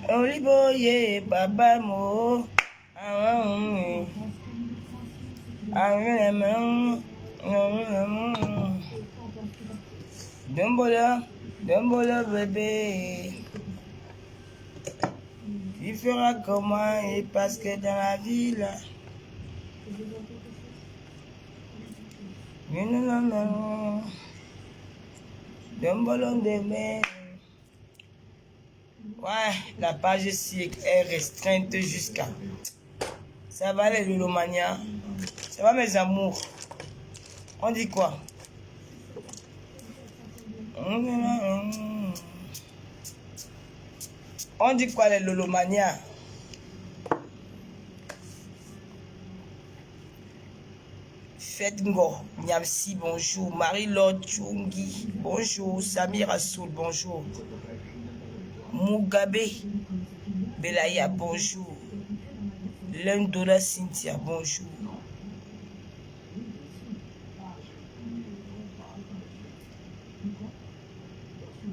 Oliboye, Baba Mo. Dumbola bébé. Tu feras comment et parce que dans la ville. Dumbola bébé. Ouais, la page ici est restreinte jusqu'à. Ça va les Lulomania. Ça va mes amours. On dit quoi? On dit quoi les Lulomania? Faites Ngo, Niamsi, bonjour. Marie-Laure Tchungi, bonjour. Samir Assoul, bonjour. Mugabe Belaya, bonjour. Lendola Cynthia, bonjour.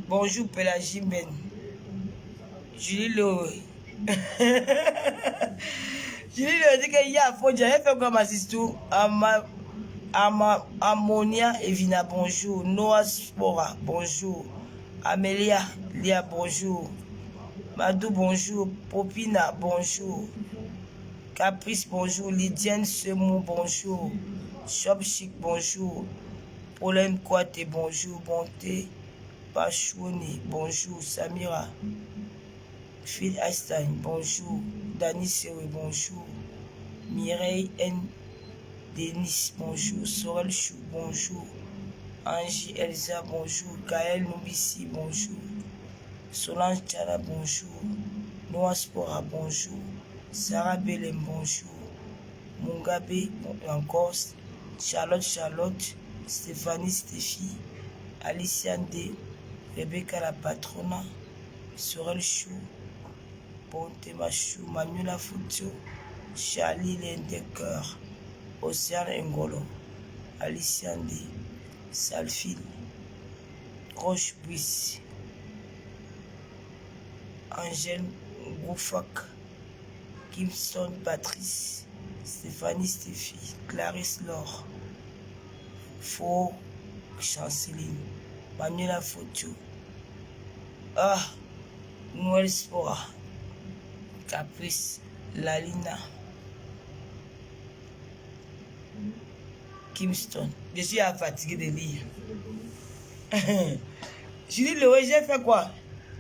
Bonjour Pélagie Ben. Julie Lowe. Julie Lowe dit qu'il y a faux. J'avais fait comme assistant. Ammonia Evina, bonjour. Noah Spora, bonjour. Amélia Lia, bonjour. Madou, bonjour. Popina, bonjour. Caprice, bonjour. Lydienne Semou, bonjour. Shop Chic, bonjour. Pauline Kouate, bonjour. Bonté Pachouni, bonjour. Samira Phil Einstein, bonjour. Dani Sewe, bonjour. Mireille N. Denis, bonjour. Sorel Chou, bonjour. Angie Elsa, bonjour. Gaël Noubissi, bonjour. Solange Tchala, bonjour. Noah Spora, bonjour. Sarah Belém, bonjour. Mungabe, encore. Charlotte, Stéphanie Stéphie, Alicia D, Rebecca la patrona, Sorel Chou, Ponte Machou, Manuela Foutio, Charlie Lendecker, Océane Ngolo, Alicia D, Salfil, Roche Buisse, Angèle Goufak, Kimson Patrice, Stéphanie Stéphie, Clarisse Laure, Faux Chanceline, Manuela Foutio, Noël Spora, Caprice, Lalina, Kingston. Je suis fatigué de lire. Je dis, j'ai fait quoi?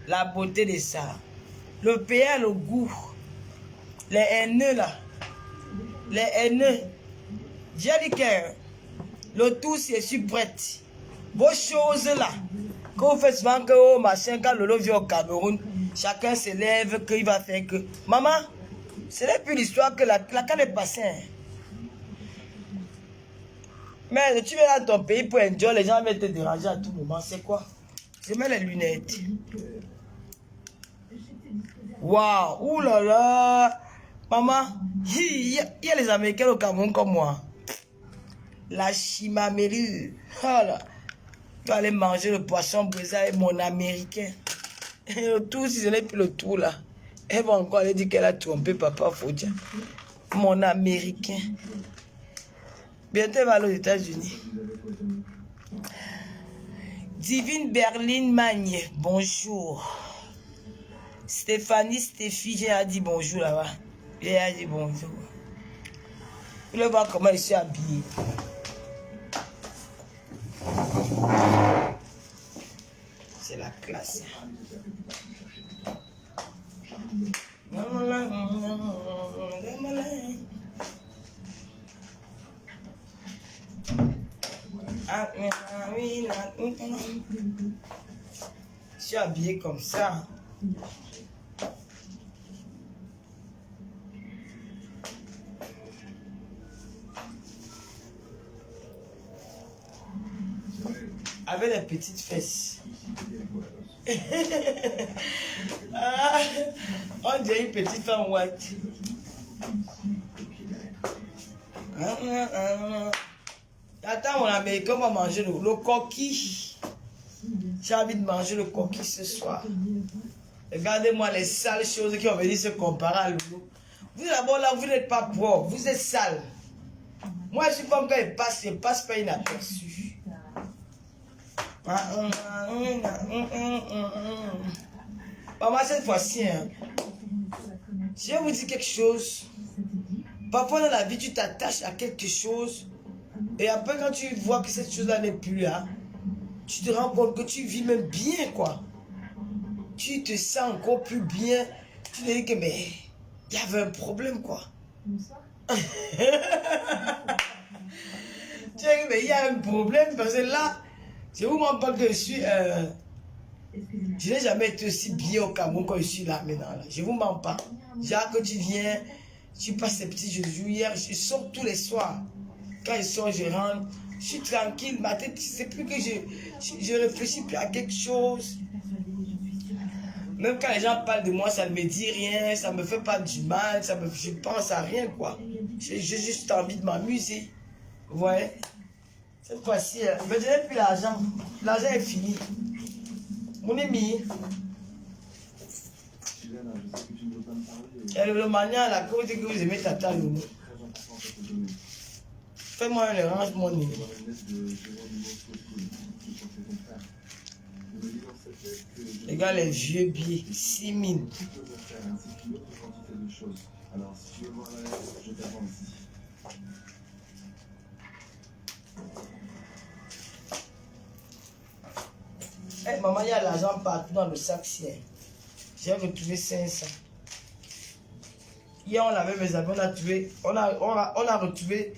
La beauté de ça. Le pays a le goût. Les haineux là. Les haineux. J'ai dit que le tout, c'est sur prête. Vos choses là. Quand vous faites souvent que oh, machin, quand le vient au Cameroun, chacun se lève, qu'il va faire que. Maman, ce n'est plus l'histoire que la canne est passée. Hein. Mais tu viens dans ton pays pour enjoy, les gens vont te déranger à tout moment. C'est quoi? Je mets les lunettes. Waouh, oulala. Maman, il y a les Américains au Cameroun comme moi. La chimamélie. Voilà. Tu vas aller manger le poisson brisé avec mon Américain. Et le tout, si ce n'est plus le tout là. Elle va encore aller dire qu'elle a trompé papa Foudia. Mon Américain. Bientôt, elle va aller aux États-Unis. Divine Berline Magne, bonjour. Stéphanie Stéphie, j'ai dit bonjour là-bas. J'ai dit bonjour. Vous voulez voir comment je suis habillé. C'est la classe. Je suis habillé comme ça. Avec des petites fesses. On dirait une petite femme white. Attends, mon Américain va manger le coquille. J'ai envie de manger le coquille ce soir. Regardez-moi les sales choses qui vont venir se comparer à Loulou. Vous d'abord là, vous n'êtes pas propre, vous êtes sale. Moi, je suis comme quand il passe pas inaperçu. Maman, cette fois-ci, hein, si je vous dis quelque chose, parfois dans la vie, tu t'attaches à quelque chose et après, quand tu vois que cette chose-là n'est plus là, tu te rends compte que tu vis même bien, quoi. Tu te sens encore plus bien. Tu te dis que, mais, il y avait un problème, quoi. Tu dis que, mais il y a un problème parce que là, je vous mens pas que je suis... je n'ai jamais été aussi bien au Cameroun quand je suis là maintenant. Là. Je vous mens pas. Genre que tu viens, tu passes ces petits jours. Hier, je sors tous les soirs. Quand je sors, je rentre. Je suis tranquille. Ma tête, c'est plus que je réfléchis plus à quelque chose. Même quand les gens parlent de moi, ça ne me dit rien. Ça ne me fait pas du mal. Je pense à rien, quoi. J'ai juste envie de m'amuser. Vous voyez? Cette fois-ci, je n'ai plus l'argent. L'argent est fini. Mon ami. Et le manière, la cause que vous aimez Tata Loulou. Fais-moi un orange, mon ami. Les gars, les vieux billets, 6 000. Hey, maman, il y a l'argent partout dans le sac. J'ai retrouvé 500. Hier, on avait mes amis, on a retrouvé,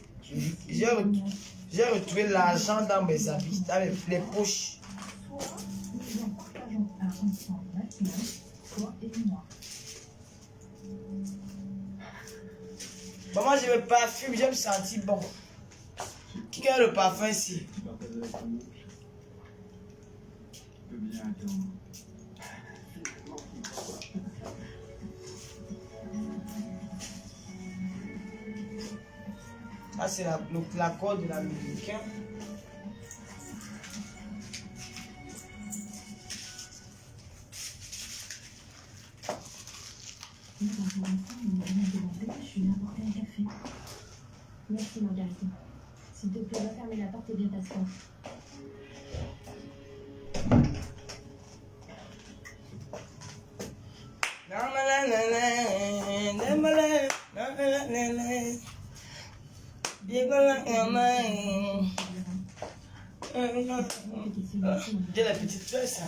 j'ai retrouvé l'argent dans mes habits, dans les poches. Maman, je me parfume, je me sentis bon. Qui a le parfum ici? Ça, c'est la corde de l'américain. Merci Margarita. S'il te plaît, va fermer la porte et viens t'asseoir. J'ai la petite feuille, ça.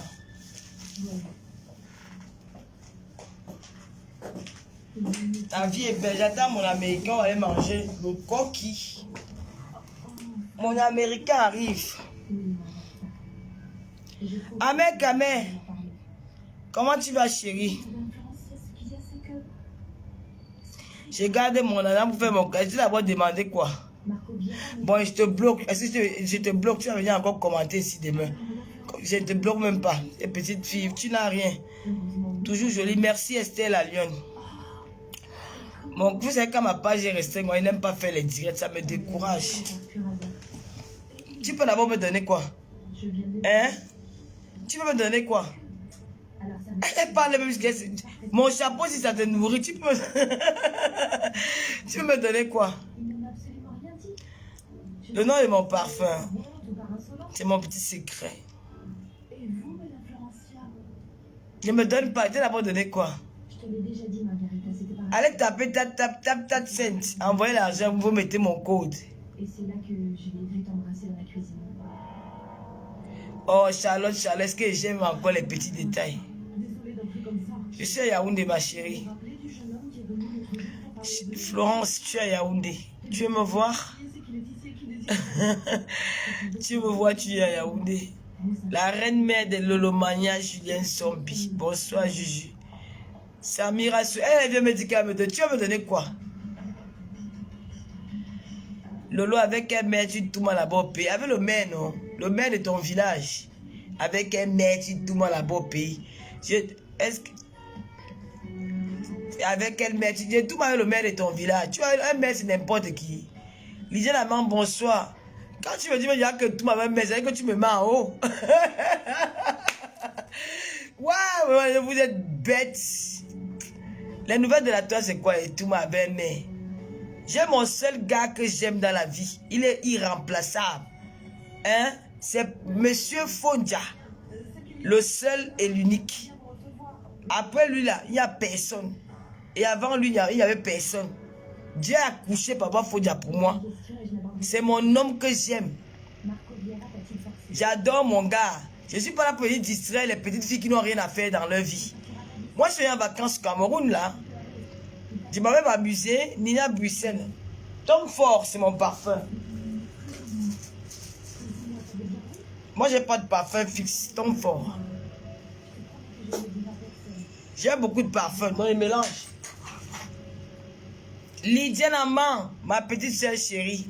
La vie est belle. J'attends mon américain, on va aller manger le coquille. Mon américain arrive. Amen, Kamen. Comment tu vas, chérie? J'ai gardé mon argent pour faire mon cas. Je t'ai d'abord demandé quoi? Bon, je te bloque. Est-ce que je te bloque? Tu vas venir encore commenter ici demain. Je ne te bloque même pas. Et petite fille, tu n'as rien. Toujours jolie. Merci Estelle la lionne. Bon, vous savez, quand ma page est restée, moi, il n'aime pas faire les directs. Ça me décourage. Tu peux d'abord me donner quoi? Hein? Tu peux me donner quoi? Elle parle même. Mon chapeau, si ça te nourrit, tu peux... tu peux me donner quoi? Le nom de mon parfum. C'est mon petit secret. Je me donne pas. Tu t'es d'abord donné quoi? Allez taper, tape, cent. Envoyez l'argent, vous mettez mon code. Et c'est là que je l'ai vu t'embrasser dans la cuisine. Oh, Charlotte, est-ce que j'aime encore les petits détails? Je suis à Yaoundé, ma chérie. Florence, tu es à Yaoundé. Tu veux me voir? Tu me vois, tu es à Yaoundé. La reine mère de Lolomania, Julien Sombi. Bonsoir, Juju. Samira, elle vient me dire qu'elle me donne. Tu vas me donner quoi? Lolo, avec un maître, tu tout mal à beau pays. Avec le maire, non? Le maire de ton village. Avec un maître, tu tout mal à beau pays. Est-ce que... Avec quel maître? Tu dis tout mal le maire de ton village. Tu vois, un maire, c'est n'importe qui. Lisez la main, bonsoir. Quand tu me dis que tout ma main, c'est que tu me mets en haut. Ouais, vous êtes bêtes. Les nouvelles de la toile, c'est quoi et tout, ma belle-mère? J'ai mon seul gars que j'aime dans la vie. Il est irremplaçable. Hein? C'est Monsieur Fondia. Le seul et l'unique. Après lui, là, il n'y a personne. Et avant lui, il n'y avait personne. Dieu a couché Papa Fondia pour moi. C'est mon homme que j'aime. J'adore mon gars. Je ne suis pas là pour venir distraire les petites filles qui n'ont rien à faire dans leur vie. Moi, je suis en vacances au Cameroun, là. Je m'avais amusé. Nina Bruxelles. Tom Ford, c'est mon parfum. Moi, j'ai pas de parfum fixe. Tom Ford. J'ai beaucoup de parfums. Moi, je mélange. Lydia Naman, ma petite soeur chérie.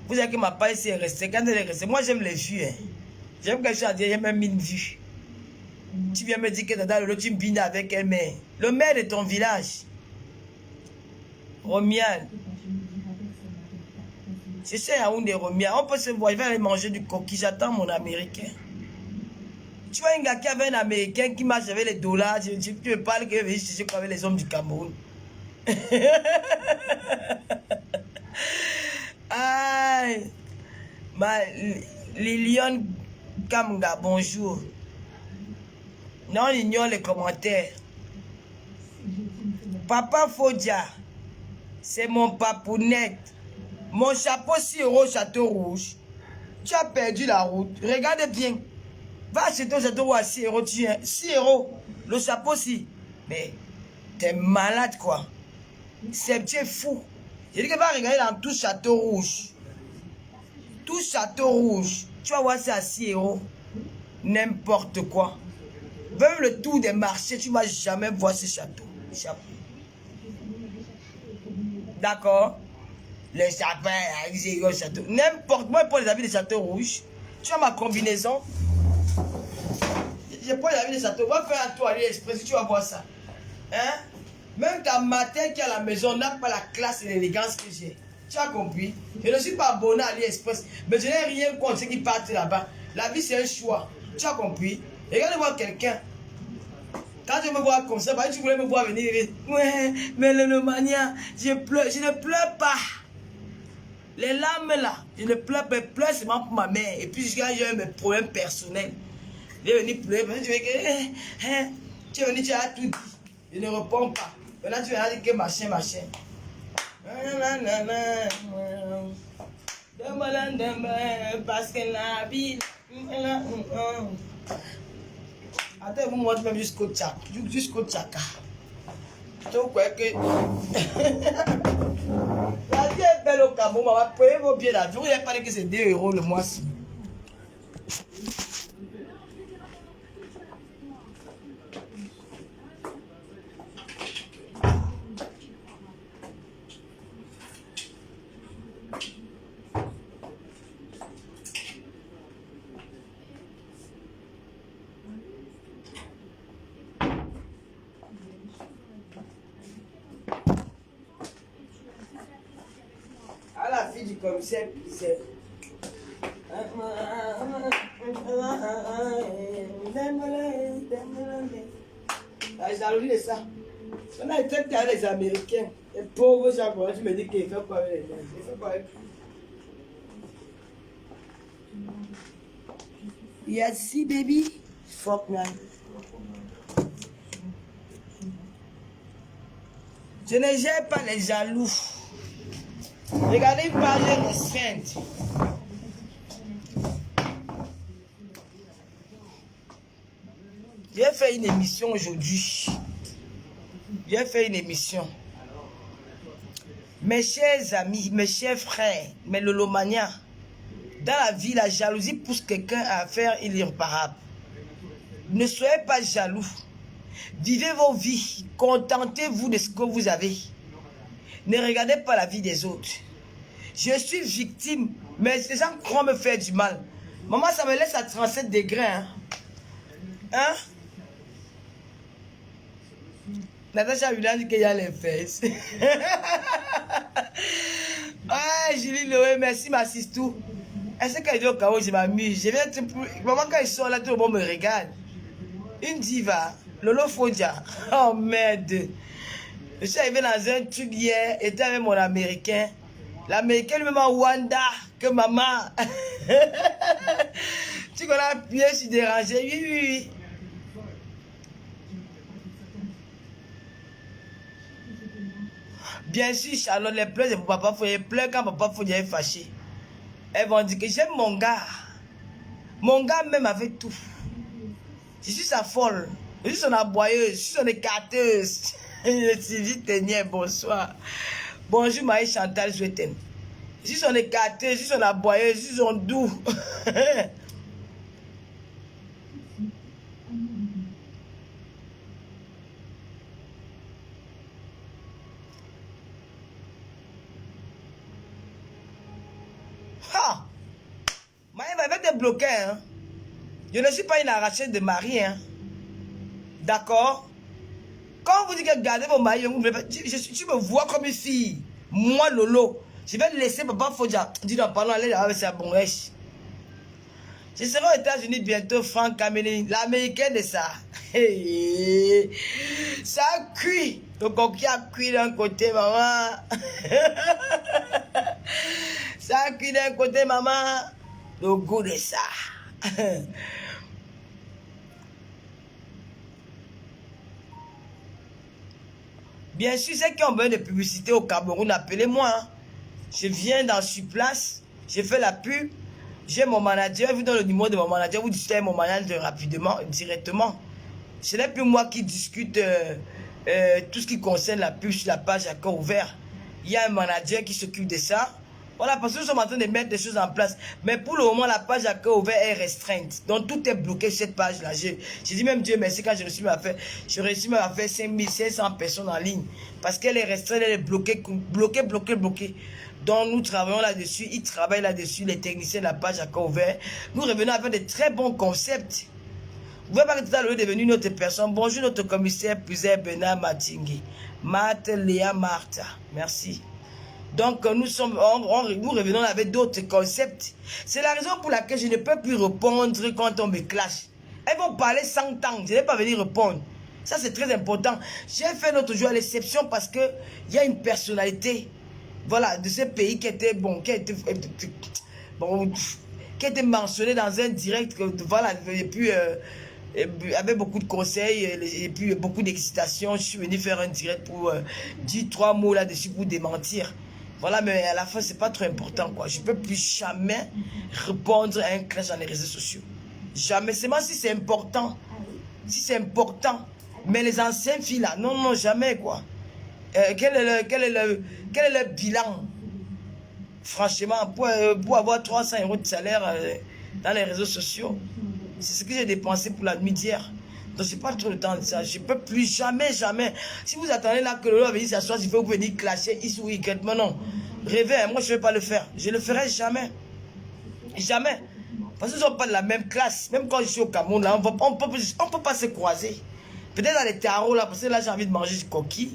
Vous savez que ma paille c'est resté. Quand elle est restée, moi, j'aime les vues. Hein. J'aime quelque chose à dire, j'ai même une vue. Tu viens me dire que dans le tu me bines avec elle, mais le maire de ton village, Romial. C'est ça, Yaoundé, Romial. On peut se voir, il va aller manger du coquille. J'attends mon américain. Tu vois un gars qui avait un américain qui marche avec les dollars. Tu me parles que je suis avec les hommes du Cameroun. Aïe. Liliane Kamga, bonjour. Non, on ignore les commentaires. Papa Fodia, c'est mon papounette. Mon chapeau 6 € Château Rouge. Tu as perdu la route. Regarde bien. Va acheter ton Château Rouge à 6 €. Tu es 6 €. Le chapeau 6. Mais t'es malade quoi. Tu es fou. J'ai dit que va regarder dans tout Château Rouge. Tout Château Rouge. Tu vas voir ça à 6 €. N'importe quoi. Même le tour des marchés, tu ne vas jamais voir ce château. D'accord? Les sapins, les châteaux. N'importe moi, pour les habits des Châteaux Rouges. Tu as ma combinaison. Je prends les habits des Châteaux. Va faire un tour à AliExpress, tu vas voir ça. Hein? Même ta matin qui est à la maison n'a pas la classe et l'élégance que j'ai. Tu as compris? Je ne suis pas abonné à AliExpress. Mais je n'ai rien contre ceux qui partent là-bas. La vie, c'est un choix. Tu as compris? Regarde voir quelqu'un. Quand je me vois comme ça, tu voulais me voir venir. Ouais, mais le mania, je pleure. Je ne pleure pas. Les larmes là, je ne pleure pas. Je pleure seulement pour ma mère. Et puis, quand j'ai mes problèmes personnels, je vais venir pleurer. Tu es venu, tu as tout dit. Je ne réponds pas. Maintenant, tu vas dire que machin. Parce que la vie. Attends, vous montrez même jusqu'au tchak. Jusqu'au tchaka. Tu crois que. La vie est belle au Cameroun, maman. Prenez vos billets d'avion. Vous n'avez pas dit que c'est 2 € le mois-ci. La fille du commissaire, c'est... La jalousie de ça. On a été avec les Américains. Les pauvres gens, tu me dis qu'il fait quoi avec les gens? Il fait quoi avec eux? Yes, baby. Fuck, man. Je ne gère pas les jaloux. Regardez, parler de sainte. J'ai fait une émission aujourd'hui. Mes chers amis, mes chers frères, mes lolomanias, dans la vie, la jalousie pousse quelqu'un à faire l'irréparable. Ne soyez pas jaloux. Vivez vos vies. Contentez-vous de ce que vous avez. Ne regardez pas la vie des autres. Je suis victime, mais les gens croient me faire du mal. Maman, ça me laisse à 37 degrés. Hein? Natacha Hulin dit qu'il y a les fesses. Ouais, Julie Loé, merci ma sistou. Est-ce qu'elle dit au cas où je m'amuse? Je viens te... Maman, quand ils sont là, tout le monde me regarde. Une diva. Lolo Fodja. Oh merde. Je suis arrivé dans un truc hier, était avec mon américain. L'américain lui-même en Wanda, que maman. Tu connais appuyé sur déranger. Oui, oui, oui. Bien sûr, Charlotte, les pleurs, c'est pour papa Fodja. Les pleurs quand papa Fodja est fâché. Elles vont dire que j'aime mon gars. Mon gars même avec tout. Je suis sa folle. Je suis son aboyeuse. Je suis son écarteuse. Sylvie Ténier, bonsoir. Bonjour Marie Chantal Joueten. Je suis son écarteuse. Je suis son aboyeuse. Je suis son doux. Ah! Marie va te bloquer. Hein? Je ne suis pas une arrachée de mari. Hein? D'accord? Quand vous dites que gardez vos maris, tu me vois comme une fille. Moi, Lolo. Je vais laisser papa Fodja. Dis donc, pardon, allez avec sa bonhèche. Je serai aux États-Unis bientôt, Franck Kameni, l'américain de ça. Ça cuit. Le coquille a cuit d'un côté, maman. Ça cuit d'un côté, maman. Le goût de ça. Bien sûr, ceux qui ont besoin de publicité au Cameroun, appelez-moi. Hein. Je viens dans sur place, je fais la pub, j'ai mon manager, vous donnez le numéro de mon manager, vous discutez avec mon manager rapidement, directement. Ce n'est plus moi qui discute tout ce qui concerne la pub sur la page à cœur ouvert. Il y a un manager qui s'occupe de ça. Voilà, parce que nous sommes en train de mettre des choses en place. Mais pour le moment, la page à cœur ouvert est restreinte. Donc tout est bloqué sur cette page-là. J'ai dit même Dieu merci quand je réussi à faire. Je réussis à faire 5500 personnes en ligne. Parce qu'elle est restreinte, elle est bloquée. Donc nous travaillons là-dessus. Ils travaillent là-dessus, les techniciens de la page à cœur ouvert. Nous revenons avec de très bons concepts. Vous voyez pas que tout à l'heure est devenu une autre personne. Bonjour notre commissaire Puzer Bernard Matingui. Marthe Léa Martha. Merci. Donc, nous revenons avec d'autres concepts. C'est la raison pour laquelle je ne peux plus répondre quand on me clash. Elles vont parler 100 ans. Je ne vais pas venir répondre. Ça, c'est très important. J'ai fait l'autre jour à l'exception parce qu'il y a une personnalité, voilà, de ce pays qui était, bon, qui a été mentionné dans un direct, voilà, et puis, avec beaucoup de conseils, et puis beaucoup d'excitation. Je suis venu faire un direct pour dire 3 mots là-dessus pour démentir. Voilà, mais à la fin, c'est pas trop important, quoi. Je peux plus jamais répondre à un clash dans les réseaux sociaux. Jamais. C'est moi si c'est important. Si c'est important. Mais les anciennes filles, là, non, non, jamais, quoi. Quel est le bilan? Franchement, pour avoir 300 € de salaire dans les réseaux sociaux, c'est ce que j'ai dépensé pour la nuit d'hier. Donc, je n'ai pas trop le temps de ça. Je ne peux plus jamais. Si vous attendez là que le va venir s'asseoir, il faut vous venir clasher X ou Y. Mais non. Rêvez, moi, je ne vais pas le faire. Je ne le ferai jamais. Jamais. Parce qu'ils ne sont pas de la même classe. Même quand je suis au Cameroun, là, on ne peut pas se croiser. Peut-être dans les tarots, là, parce que là, j'ai envie de manger du coquille.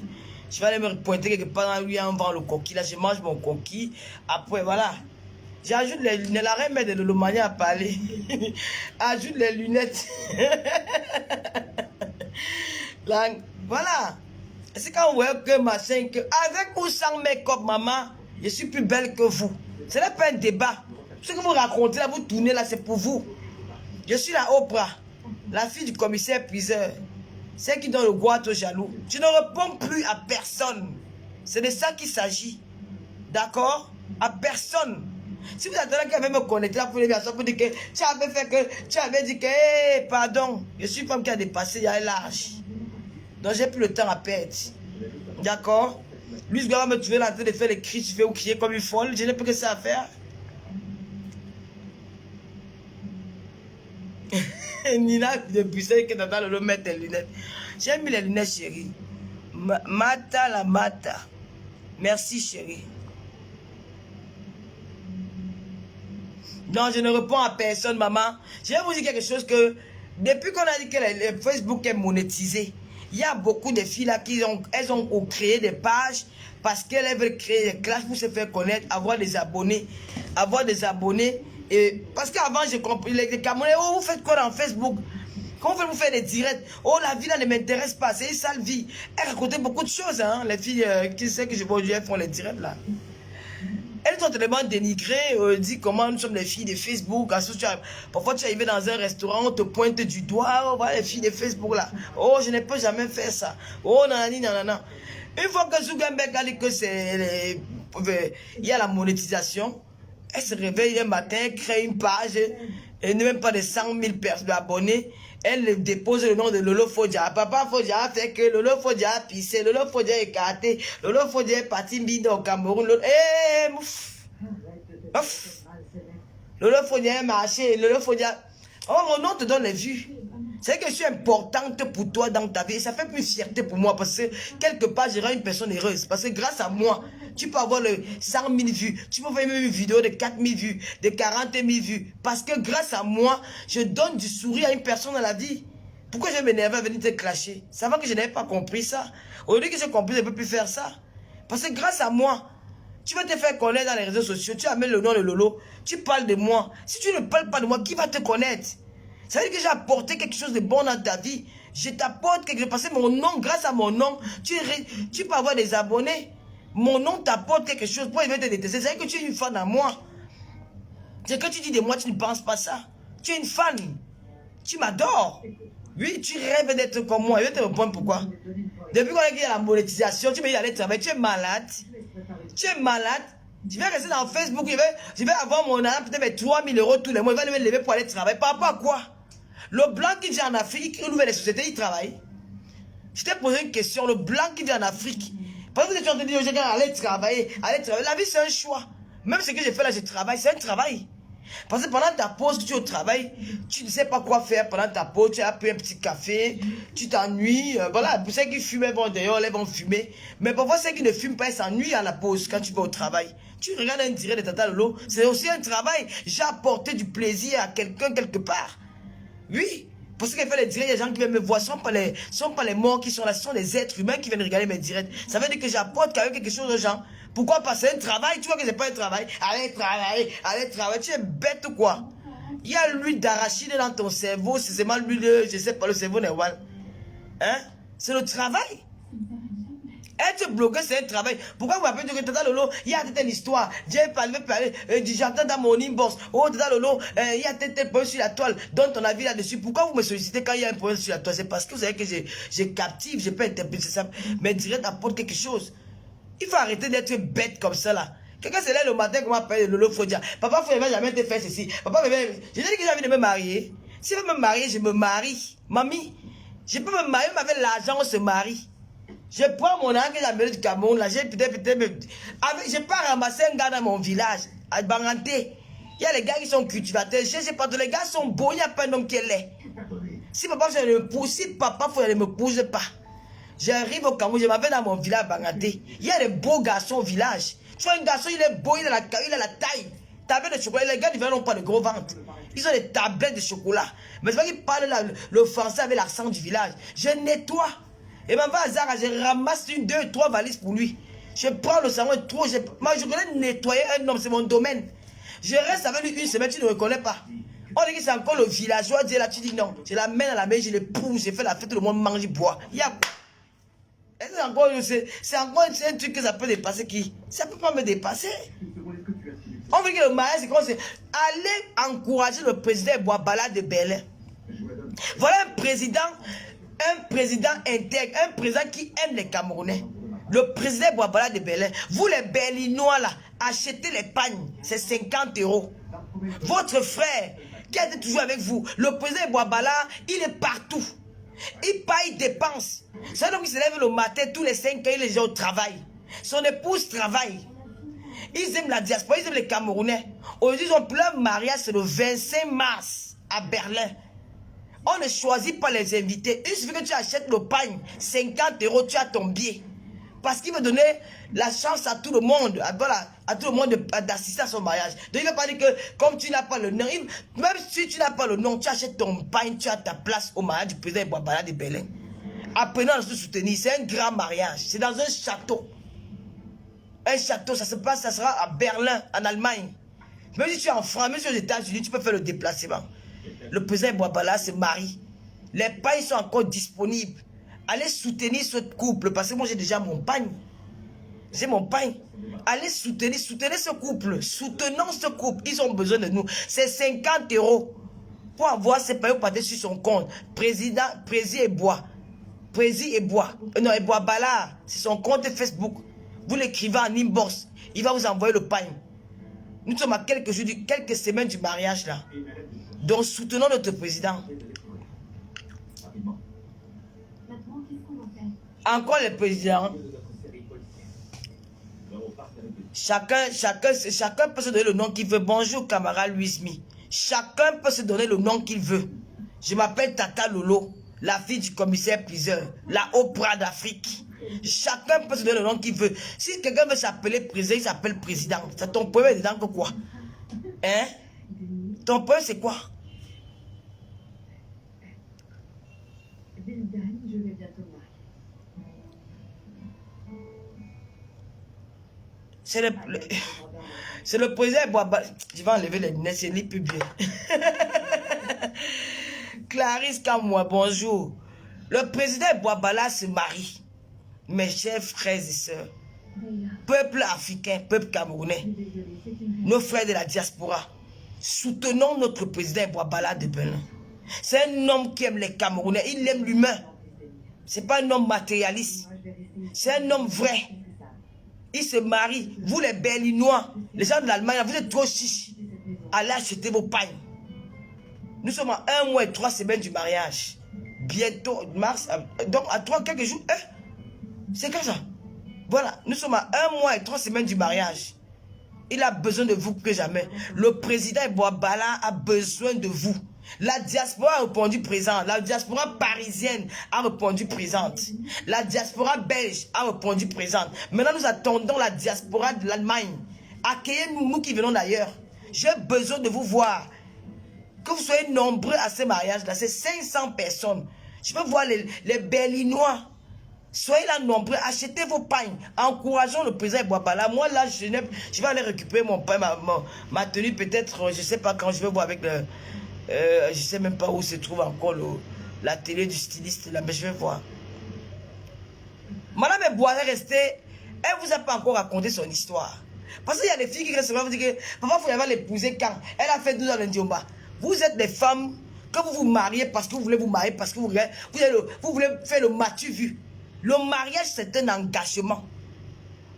Je vais aller me pointer quelque part dans lui en vend le coquille. Là, je mange mon coquille. Après, voilà. J'ajoute les lunettes. La reine de l'Olomania à parler. Ajoute les lunettes. Là, voilà. C'est quand vous voyez que machin, que avec ou sans make-up, maman, je suis plus belle que vous. Ce n'est pas un débat. Ce que vous racontez là, vous tournez là, c'est pour vous. Je suis la Oprah, la fille du commissaire Puzer. Celle qui donne le boîte aux jaloux. Je ne réponds plus à personne. C'est de ça qu'il s'agit. D'accord? À personne. Si vous attendez qu'elle va me connecter là pour les personnes pour dire que tu avais dit que, hey, pardon, je suis une femme qui a dépassé, il y a un large. Donc j'ai plus le temps à perdre. D'accord? Lui, je dois me trouver en train de faire les cris, je vais ou crier comme une folle. Je n'ai plus que ça à faire. Nina de Bruxelles qui est dans le mettre tes lunettes. J'ai mis les lunettes, chérie. Mata la mata. Merci, chérie. Non, je ne réponds à personne, maman. Je vais vous dire quelque chose que depuis qu'on a dit que le Facebook est monétisé, il y a beaucoup de filles là qui ont créé des pages parce qu'elles veulent créer des classes pour se faire connaître, avoir des abonnés. Et parce qu'avant, j'ai compris, les Camerounais, oh, vous faites quoi dans Facebook? Quand vous faire des directs, oh la vie là ne m'intéresse pas, c'est une sale vie. Elle racontait beaucoup de choses, hein, les filles qui savent que je vois aujourd'hui, elles font les directs là. Elles sont tellement dénigrées, dit comment nous sommes les filles de Facebook. Parfois tu es arrivé dans un restaurant, on te pointe du doigt, oh, voilà les filles de Facebook là. Oh, je ne peux jamais faire ça. Oh, nanani, nanana. Une fois que Zuckerberg a dit que c'est il y a la monétisation, elle se réveille un matin, crée une page, et ne même pas de 100 000 personnes abonnés. Elle dépose le nom de Lolo Fodia. Papa Fodia a fait que Lolo Fodia a pissé, Lolo Fodia est écarté, Lolo Fodia est parti bide au Cameroun. Lolo Fodia est marché, Lolo Fodia. Oh, mon nom te donne les vues. C'est que je suis importante pour toi dans ta vie. Et ça fait plus fierté pour moi parce que quelque part, je rends une personne heureuse. Parce que grâce à moi, tu peux avoir le 100 000 vues. Tu peux faire même une vidéo de 4 000 vues, de 40 000 vues. Parce que grâce à moi, je donne du sourire à une personne dans la vie. Pourquoi je m'énerve à venir te clasher? Ça va que je n'avais pas compris ça. Aujourd'hui que j'ai compris, je ne peux plus faire ça. Parce que grâce à moi, tu vas te faire connaître dans les réseaux sociaux. Tu amènes le nom de Lolo. Tu parles de moi. Si tu ne parles pas de moi, qui va te connaître? Ça veut dire que j'ai apporté quelque chose de bon dans ta vie. Je t'apporte quelque chose. Parce que mon nom, grâce à mon nom, tu peux avoir des abonnés. Mon nom t'apporte quelque chose. Pourquoi il va te détester? C'est que tu es une fan à moi. C'est que tu dis de moi, tu ne penses pas ça. Tu es une fan. Tu m'adores. Oui, tu rêves d'être comme moi. Je vais te répondre pourquoi. Depuis qu'on a dit la monétisation, tu me dis d'aller travailler. Tu es malade. Tu es malade. Je vais rester dans Facebook. Je vais avoir mon âme, peut-être 3 000 € tous les mois. Il va me lever pour aller travailler. Par rapport à quoi? Le blanc qui vit en Afrique, qui ouvre les sociétés, il travaille. Je t'ai posé une question. Le blanc qui vit en Afrique, parce que vous êtes en train de dire aux gens allez travailler, allez travailler. La vie, c'est un choix. Même ce que j'ai fait là, je travaille, c'est un travail. Parce que pendant ta pause, tu es au travail, tu ne sais pas quoi faire pendant ta pause, tu as pris un petit café, tu t'ennuies. Voilà, pour ceux qui fument, bon, d'ailleurs, ils vont fumer. Mais parfois, ceux qui ne fument pas, ils s'ennuient à la pause quand tu vas au travail. Tu regardes un direct de Tata Lolo, c'est aussi un travail. J'ai apporté du plaisir à quelqu'un quelque part. Oui, pour ce qui fait les directs, les gens qui viennent me voir, ce ne sont pas les morts qui sont là, ce sont les êtres humains qui viennent regarder mes directs. Ça veut dire que j'apporte quand même quelque chose aux gens. Pourquoi? Parce que c'est un travail, tu vois que c'est pas un travail. Allez travailler, tu es bête ou quoi? Il y a l'huile d'arachide dans ton cerveau, c'est seulement l'huile, je sais pas, le cerveau n'est pas. Hein? C'est le travail. Être bloqué, c'est un travail. Pourquoi vous m'appelez que Tata Lolo, il y a telle histoire. J'ai parlé, j'entends dans mon inbox. Oh, Tata Lolo, il y a tel problème sur la toile. Donne ton avis là-dessus. Pourquoi vous me sollicitez quand il y a un problème sur la toile? C'est parce que vous savez que je captive, je peux interpréter ça. Mais direct apporte quelque chose. Il faut arrêter d'être bête comme ça là. Quelqu'un se lève le matin, comment appeler Lolo Fodia. Papa Fodia, il va jamais te faire ceci. Papa, je dis que j'ai envie de me marier. Si je veux me marier, je me marie. Mamie, je peux me marier, mais avec l'argent, on se marie. Je prends mon argent que j'ai amené du Cameroun, là, j'ai peut-être, je pars ramasser un gars dans mon village, à Banganté. Il y a les gars qui sont cultivateurs, je sais pas, tous les gars sont beaux, il n'y a pas un homme qui est laid. Si papa, je ne me pousse, si papa, il ne me pousse pas. J'arrive au Cameroun, je m'avais dans mon village à Banganté. Il y a des beaux garçons au village. Tu vois, un garçon, il est beau, il a la taille. Tablette de chocolat, les gars du village n'ont pas de gros ventre. Ils ont des tablettes de chocolat. Mais c'est pas qu'ils parlent le français avec l'accent du village. Je nettoie. Et même pas hasard, je ramasse 1, 2, 3 valises pour lui. Je prends le savon et trop. Moi, je connais nettoyer un homme, c'est mon domaine. Je reste avec lui une semaine, tu ne reconnais pas. On dit que c'est encore le villageois, là, tu dis non. Je l'amène à la maison, je l'épouse, je fais la fête, tout le monde mange, boit. C'est encore un truc que ça peut dépasser qui? Ça ne peut pas me dépasser. On veut que le mariage, c'est quoi? C'est aller encourager le président Boabala de Belin. Voilà un président intègre, un président qui aime les Camerounais. Le président Boabala de Belin. Vous les Berlinois là, achetez les pagnes, c'est 50 €. Votre frère, qui a été toujours avec vous, le président Boabala, il est partout. Il paye, il dépense. C'est un homme qui se lève le matin, tous les 5 ans, il est au travail. Son épouse travaille. Ils aiment la diaspora, ils aiment les Camerounais. Aujourd'hui, ils ont plein de mariage, c'est le 25 mars à Berlin. On ne choisit pas les invités. Il suffit que tu achètes le pagne, 50 €, tu as ton billet. Parce qu'il veut donner la chance à tout le monde, à tout le monde d'assister à son mariage. Donc il ne veut pas dire que comme tu n'as pas le nom, même si tu n'as pas le nom, tu achètes ton pagne, tu as ta place au mariage du président Boabala de Belin. Apprenons à se soutenir. C'est un grand mariage. C'est dans un château. Un château, ça se passe, ça sera à Berlin, en Allemagne. Même si tu es en France, même si tu es aux États-Unis, tu peux faire le déplacement. Le président Boabala se marie. Les pagnes sont encore disponibles. Allez soutenir ce couple parce que moi j'ai déjà mon pagne. J'ai mon pagne. Allez soutenir ce couple. Soutenons ce couple. Ils ont besoin de nous. C'est 50 € pour avoir ces pagnes partis sur son compte. Prési et bois. Prési et bois. Non, et bois Bala. C'est son compte Facebook. Vous l'écrivez en inbox. Il va vous envoyer le pagne. Nous sommes à quelques semaines du mariage là. Donc soutenons notre président. Encore le président. Chacun peut se donner le nom qu'il veut. Bonjour camarade Luismi. Chacun peut se donner le nom qu'il veut. Je m'appelle Tata Lolo, la fille du commissaire priseur, la Oprah d'Afrique. Chacun peut se donner le nom qu'il veut. Si quelqu'un veut s'appeler président, il s'appelle président. C'est ton problème dedans que quoi? Hein? Ton problème c'est quoi? C'est le président Boaba. Je vais enlever les lunettes, c'est les publics. Clarisse Kamoua, bonjour. Le président Boabala se marie. Mes chers frères et sœurs, peuple africain, peuple camerounais, nos frères de la diaspora, soutenons notre président Boabala de Benin. C'est un homme qui aime les Camerounais, il aime l'humain. C'est pas un homme matérialiste. C'est un homme vrai. Il se marie. Vous les Berlinois, les gens de l'Allemagne, vous êtes trop chiches. Allez acheter vos pagnes. Nous sommes à 1 mois et 3 semaines du mariage. Bientôt, mars, donc à 3 quelques jours. C'est comme ça. Voilà, nous sommes à 1 mois et 3 semaines du mariage. Il a besoin de vous plus que jamais. Le président Boabala a besoin de vous. La diaspora a répondu présente. La diaspora parisienne a répondu présente. La diaspora belge a répondu présente. Maintenant, nous attendons la diaspora de l'Allemagne. Accueillez-nous, nous qui venons d'ailleurs. J'ai besoin de vous voir. Que vous soyez nombreux à ce mariage-là. C'est 500 personnes. Je veux voir les Berlinois. Soyez là nombreux. Achetez vos pagnes. Encourageons le président Boabala. Moi, là, je vais aller récupérer mon pain, ma tenue. Peut-être, je ne sais pas quand je vais voir avec le... je ne sais même pas où se trouve encore la télé du styliste là, mais je vais voir. Madame Bois est restée, elle ne vous a pas encore raconté son histoire. Parce qu'il y a des filles qui restent là, vous dites que papa, vous allez l'épouser quand? Elle a fait 12 ans d'Indiomba. Vous êtes des femmes que vous vous mariez parce que vous voulez vous marier, parce que vous voulez faire le matu vu. Le mariage, c'est un engagement.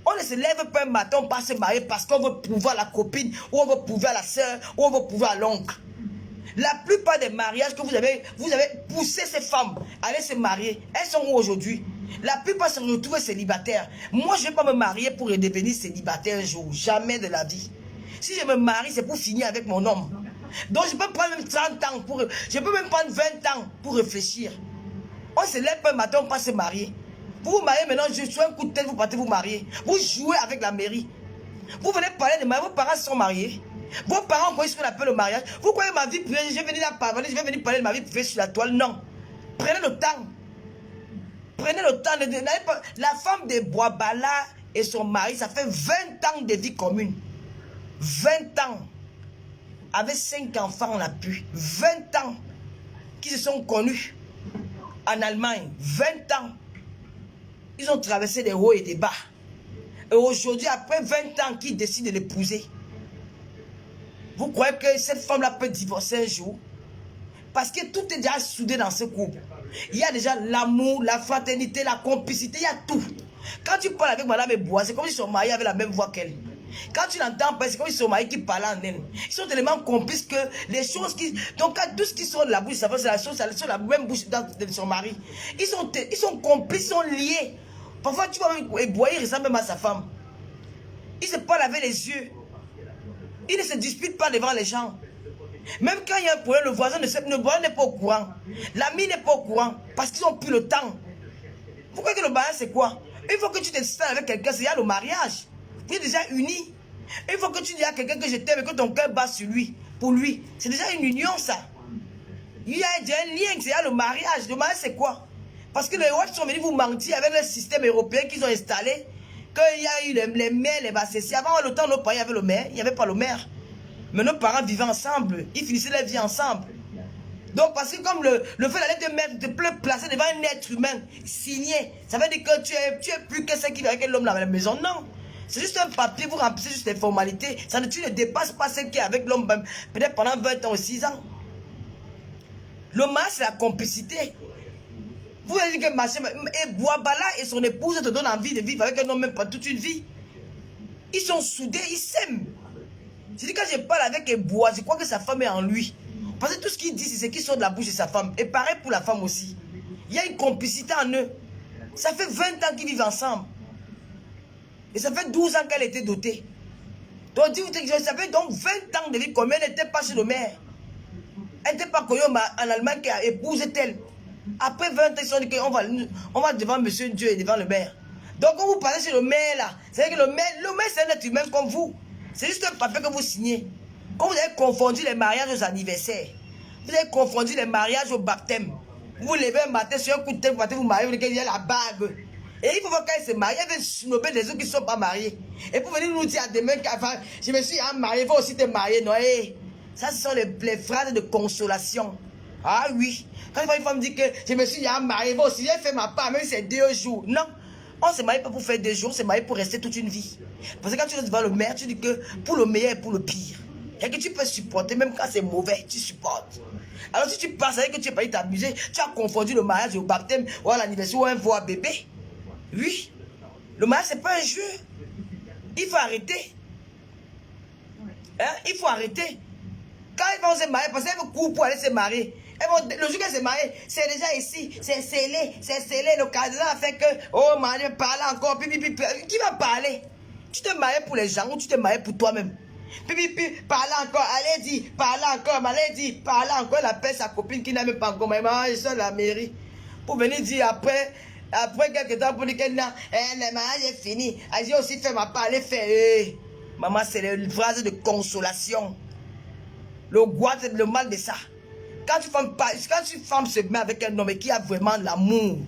On ne se lève pas un matin, on passe se marier parce qu'on veut pouvoir la copine, ou on veut pouvoir la soeur, ou on veut pouvoir l'oncle. La plupart des mariages que vous avez poussé ces femmes à aller se marier. Elles sont où aujourd'hui? La plupart se retrouvent célibataires. Moi, je ne vais pas me marier pour devenir célibataire un jour. Jamais de la vie. Si je me marie, c'est pour finir avec mon homme. Donc, je peux prendre même 30 ans. Je peux même prendre 20 ans pour réfléchir. On se lève pas un matin, on passe se marier. Vous vous mariez maintenant, je suis un coup de tête, vous partez vous marier. Vous jouez avec la mairie. Vous venez parler de mariage, vos parents sont mariés. Vos parents ont connu ce qu'on appelle le mariage. Vous croyez ma vie privée, je vais venir là parler, je vais venir parler de ma vie privée sur la toile. Non. Prenez le temps. Prenez le temps. La femme de Boabala et son mari, ça fait 20 ans de vie commune. 20 ans. Avec 5 enfants, on a pu. 20 ans qui se sont connus en Allemagne. 20 ans. Ils ont traversé des hauts et des bas. Et aujourd'hui, après 20 ans, qui décident de l'épouser? Vous croyez que cette femme-là peut divorcer un jour? Parce que tout est déjà soudé dans ce couple. Il y a déjà l'amour, la fraternité, la complicité, il y a tout. Quand tu parles avec Madame Bois, c'est comme s'ils sont mariés avec la même voix qu'elle. Quand tu l'entends, c'est comme s'ils sont mariés qui parlent en elle. Ils sont tellement complices que les choses qui... Donc, tout ce qui sort de la bouche, ça fait la chose, ça sort la même bouche de son mari. Ils sont complices, ils sont liés. Parfois, tu vois, Bois, il ressemble même à sa femme. Il se parle avec les yeux. Il ne se dispute pas devant les gens. Même quand il y a un problème, le voisin n'est pas au courant. L'ami n'est pas au courant. Parce qu'ils n'ont plus le temps. Vous croyez que le mariage c'est quoi? Il faut que tu te sens avec quelqu'un, c'est le mariage. Vous êtes déjà unis. Il faut que tu dis à quelqu'un que je t'aime et que ton cœur bat sur lui. Pour lui. C'est déjà une union ça. Il y a un lien, c'est le mariage. Le mariage c'est quoi? Parce que les Watts sont venus vous mentir avec le système européen qu'ils ont installé. Qu'il y a eu les mères, les bassessiers. Avant le temps, nos parents, il y avait le maire. Il n'y avait pas le maire. Mais nos parents vivaient ensemble. Ils finissaient leur vie ensemble. Donc, parce que comme le fait d'aller te mettre, te placer devant un être humain, signé, ça veut dire que tu es plus que ce qui vit avec l'homme à la maison. Non. C'est juste un papier, vous remplissez juste des formalités. Tu ne dépasses pas ce qui est avec l'homme, peut-être pendant 20 ans ou 6 ans. Le mariage, c'est la complicité. Vous avez dit que et Boabala et son épouse te donnent envie de vivre avec un homme même pas toute une vie. Ils sont soudés, ils s'aiment. Je dis quand je parle avec Eboa, je crois que sa femme est en lui. Parce que tout ce qu'il dit, c'est ce qui sort de la bouche de sa femme. Et pareil pour la femme aussi. Il y a une complicité en eux. Ça fait 20 ans qu'ils vivent ensemble. Et ça fait 12 ans qu'elle était dotée. Donc, ça fait donc 20 ans de vie combien elle n'était pas chez le maire. Elle n'était pas connue en Allemagne qui a épousé elle. Après 20 ans, ils se sont dit qu'on va devant Monsieur Dieu et devant le maire. Donc, quand vous parlez chez le maire, là, c'est-à-dire que le maire c'est un être humain comme vous. C'est juste un papier que vous signez. Quand vous avez confondu les mariages aux anniversaires, vous avez confondu les mariages au baptême. Vous levez un matin sur un coup de tête, vous mariez, vous dites qu'il y a la bague. Et il faut voir quand ils se marient, il veut snobber les autres qui ne sont pas mariés. Et pour venir nous dire à demain, je me suis marié, il faut aussi te marier. Non, ça, ce sont les phrases de consolation. Ah oui. Quand une femme dit que je me suis marié, il faut aussi, j'ai fait ma part, même si c'est 2 jours. Non. On ne se marie pas pour faire 2 jours, on se marie pour rester toute une vie. Parce que quand tu restes devant le maire, tu dis que pour le meilleur et pour le pire. Et que tu peux supporter, même quand c'est mauvais, tu supportes. Alors si tu passes avec que tu n'es pas t'amuser, tu as confondu le mariage au baptême, ou à l'anniversaire, ou un voix bébé. Oui. Le mariage, ce n'est pas un jeu. Il faut arrêter. Hein? Il faut arrêter. Quand ils vont se marier, parce qu'elles courent pour aller se marier. Le jour qu'elle se marie, c'est déjà ici, c'est scellé, le cardinal a fait que, oh Marie, parle encore, qui va parler? Tu te maries pour les gens ou tu te maries pour toi-même? Parle encore, allez-y, parle encore, allez-y, parle encore, elle appelle sa copine qui n'a même pas encore, maman, je suis à la mairie. Pour venir dire après quelques temps, pour dire que non, le mariage est fini, j'ai aussi fait ma part, elle fait, maman, c'est une phrase de consolation. Le goût, c'est le mal de ça. Quand une femme se met avec un homme et qui a vraiment l'amour,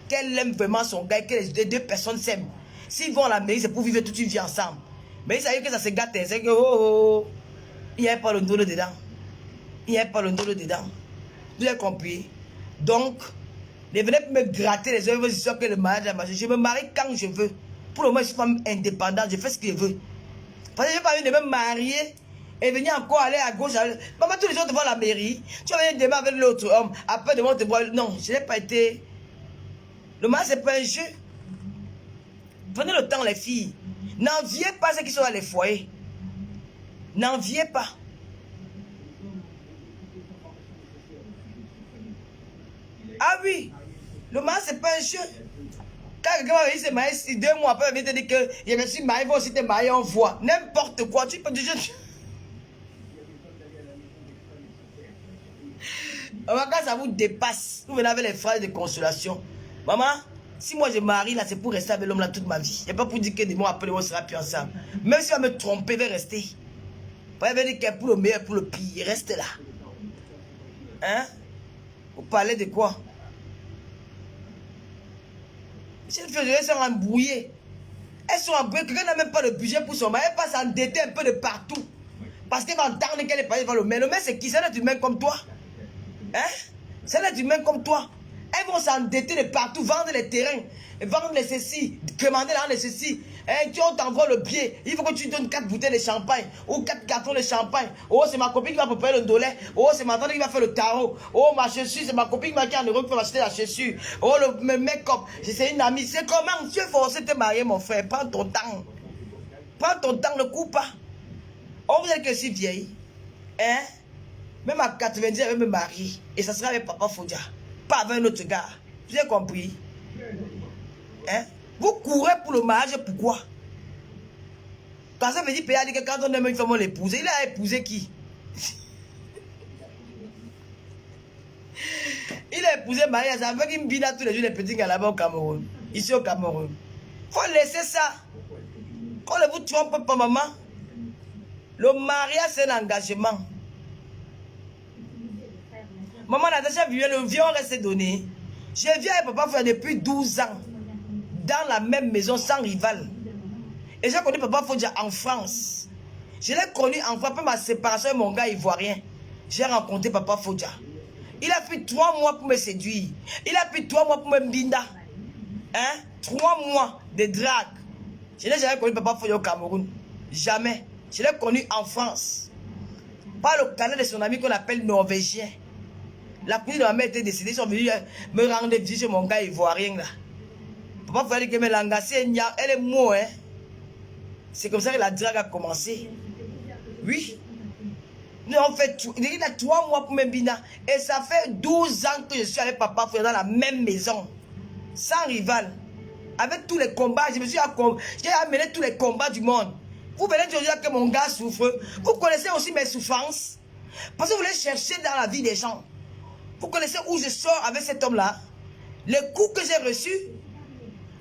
qu'elle aime vraiment son gars et que les 2 personnes s'aiment, s'ils vont à la mairie, c'est pour vivre toute une vie ensemble. Mais ça veut dire que ça se gâte, c'est que il n'y a pas le ndolo dedans. Il n'y a pas le ndolo dedans. Vous avez compris? Donc, ne venez pas me gratter les yeux, que le mariage a marché. Je me marie quand je veux. Pour le moment, je suis femme indépendante, je fais ce que je veux. Parce que je n'ai pas envie de me marier et venir encore aller à gauche. Maman, tous les jours devant la mairie, tu vas venir demain avec l'autre homme, après demain te voir. Non, je n'ai pas été. Le mariage, ce n'est pas un jeu. Prenez le temps, les filles. N'enviez pas ceux qui sont dans les foyers. N'enviez pas. Ah oui, le mariage, ce n'est pas un jeu. Quand quelqu'un va venir se marier 2 mois après, il va venir te dire que je me suis marié, il va aussi te marier en voix. N'importe quoi, tu peux dire. Maman, quand ça vous dépasse, vous venez avec les phrases de consolation. Maman, si moi je marie là, c'est pour rester avec l'homme là toute ma vie. Et pas pour dire que des mois après, on sera plus ensemble. Même si on va me tromper, je vais rester. Vous va dire que pour le meilleur, pour le pire, reste là. Hein? Vous parlez de quoi? Ces filles, elles sont embrouillées. Elles sont embrouillées. Quelqu'un n'a même pas de budget pour son mari. Elle passe s'endetter un peu de partout. Parce qu'elle va entendre qu'elle est pas devant le maire. Le maire, c'est qui? C'est un être humain comme toi. Hein? C'est un être humain comme toi. Elles vont s'endetter de partout, vendre les terrains, vendre les ceci, commander là les ceci. Tu t'envoie le billet, il faut que tu donnes 4 bouteilles de champagne ou 4 cartons de champagne. Oh, c'est ma copine qui va préparer le dollar. Oh, c'est ma tante qui va faire le tarot. Oh, ma chaussure, c'est ma copine qui va faire 1 euro qui va m'acheter la chaussure. Oh, le make-up, c'est une amie. C'est comment? Tu es forcé de te marier, mon frère. Prends ton temps. Prends ton temps, ne coupe pas. Oh, vous êtes que si vieille. Hein? Même à 90, elle veut me marier. Et ça sera avec Papa Fodia. Pas avec un autre gars. Vous avez compris? Hein? Vous courez pour le mariage, pourquoi? Quand ça veut dire que quand on aime une femme, on l'épouse. Il a épousé qui? Il a épousé Maria, ça fait qu'il me bina tous les jours les petits gars là-bas au Cameroun. Ici au Cameroun. Faut laisser ça. Qu'on ne vous trompe pas, maman. Le mariage, c'est un engagement. Maman Natacha vivait le vieux, on reste donné. Je viens avec Papa Fodia depuis 12 ans. Dans la même maison, sans rival. Et j'ai connu Papa Fodia en France. Je l'ai connu en France, après ma séparation avec mon gars ivoirien. J'ai rencontré Papa Fodia. Il a pris 3 mois pour me séduire. Il a pris 3 mois pour me binda. Hein? 3 mois de drague. Je n'ai jamais connu Papa Foya au Cameroun. Jamais. Je l'ai connu en France. Par le canal de son ami qu'on appelle norvégien. La cousine de ma mère était décédée. Ils sont venus me rendre visite chez mon gars ivoirien là. Papa Foya dit que me langasser, elle est mot, hein. C'est comme ça que la drague a commencé. Oui. Nous avons fait tout. Il a 3 mois pour me bina. Et ça fait 12 ans que je suis avec Papa Foya dans la même maison. Sans rival. Avec tous les combats, j'ai amené tous les combats du monde. Vous venez de dire que mon gars souffre. Vous connaissez aussi mes souffrances. Parce que vous voulez chercher dans la vie des gens. Vous connaissez où je sors avec cet homme-là. Les coups que j'ai reçus.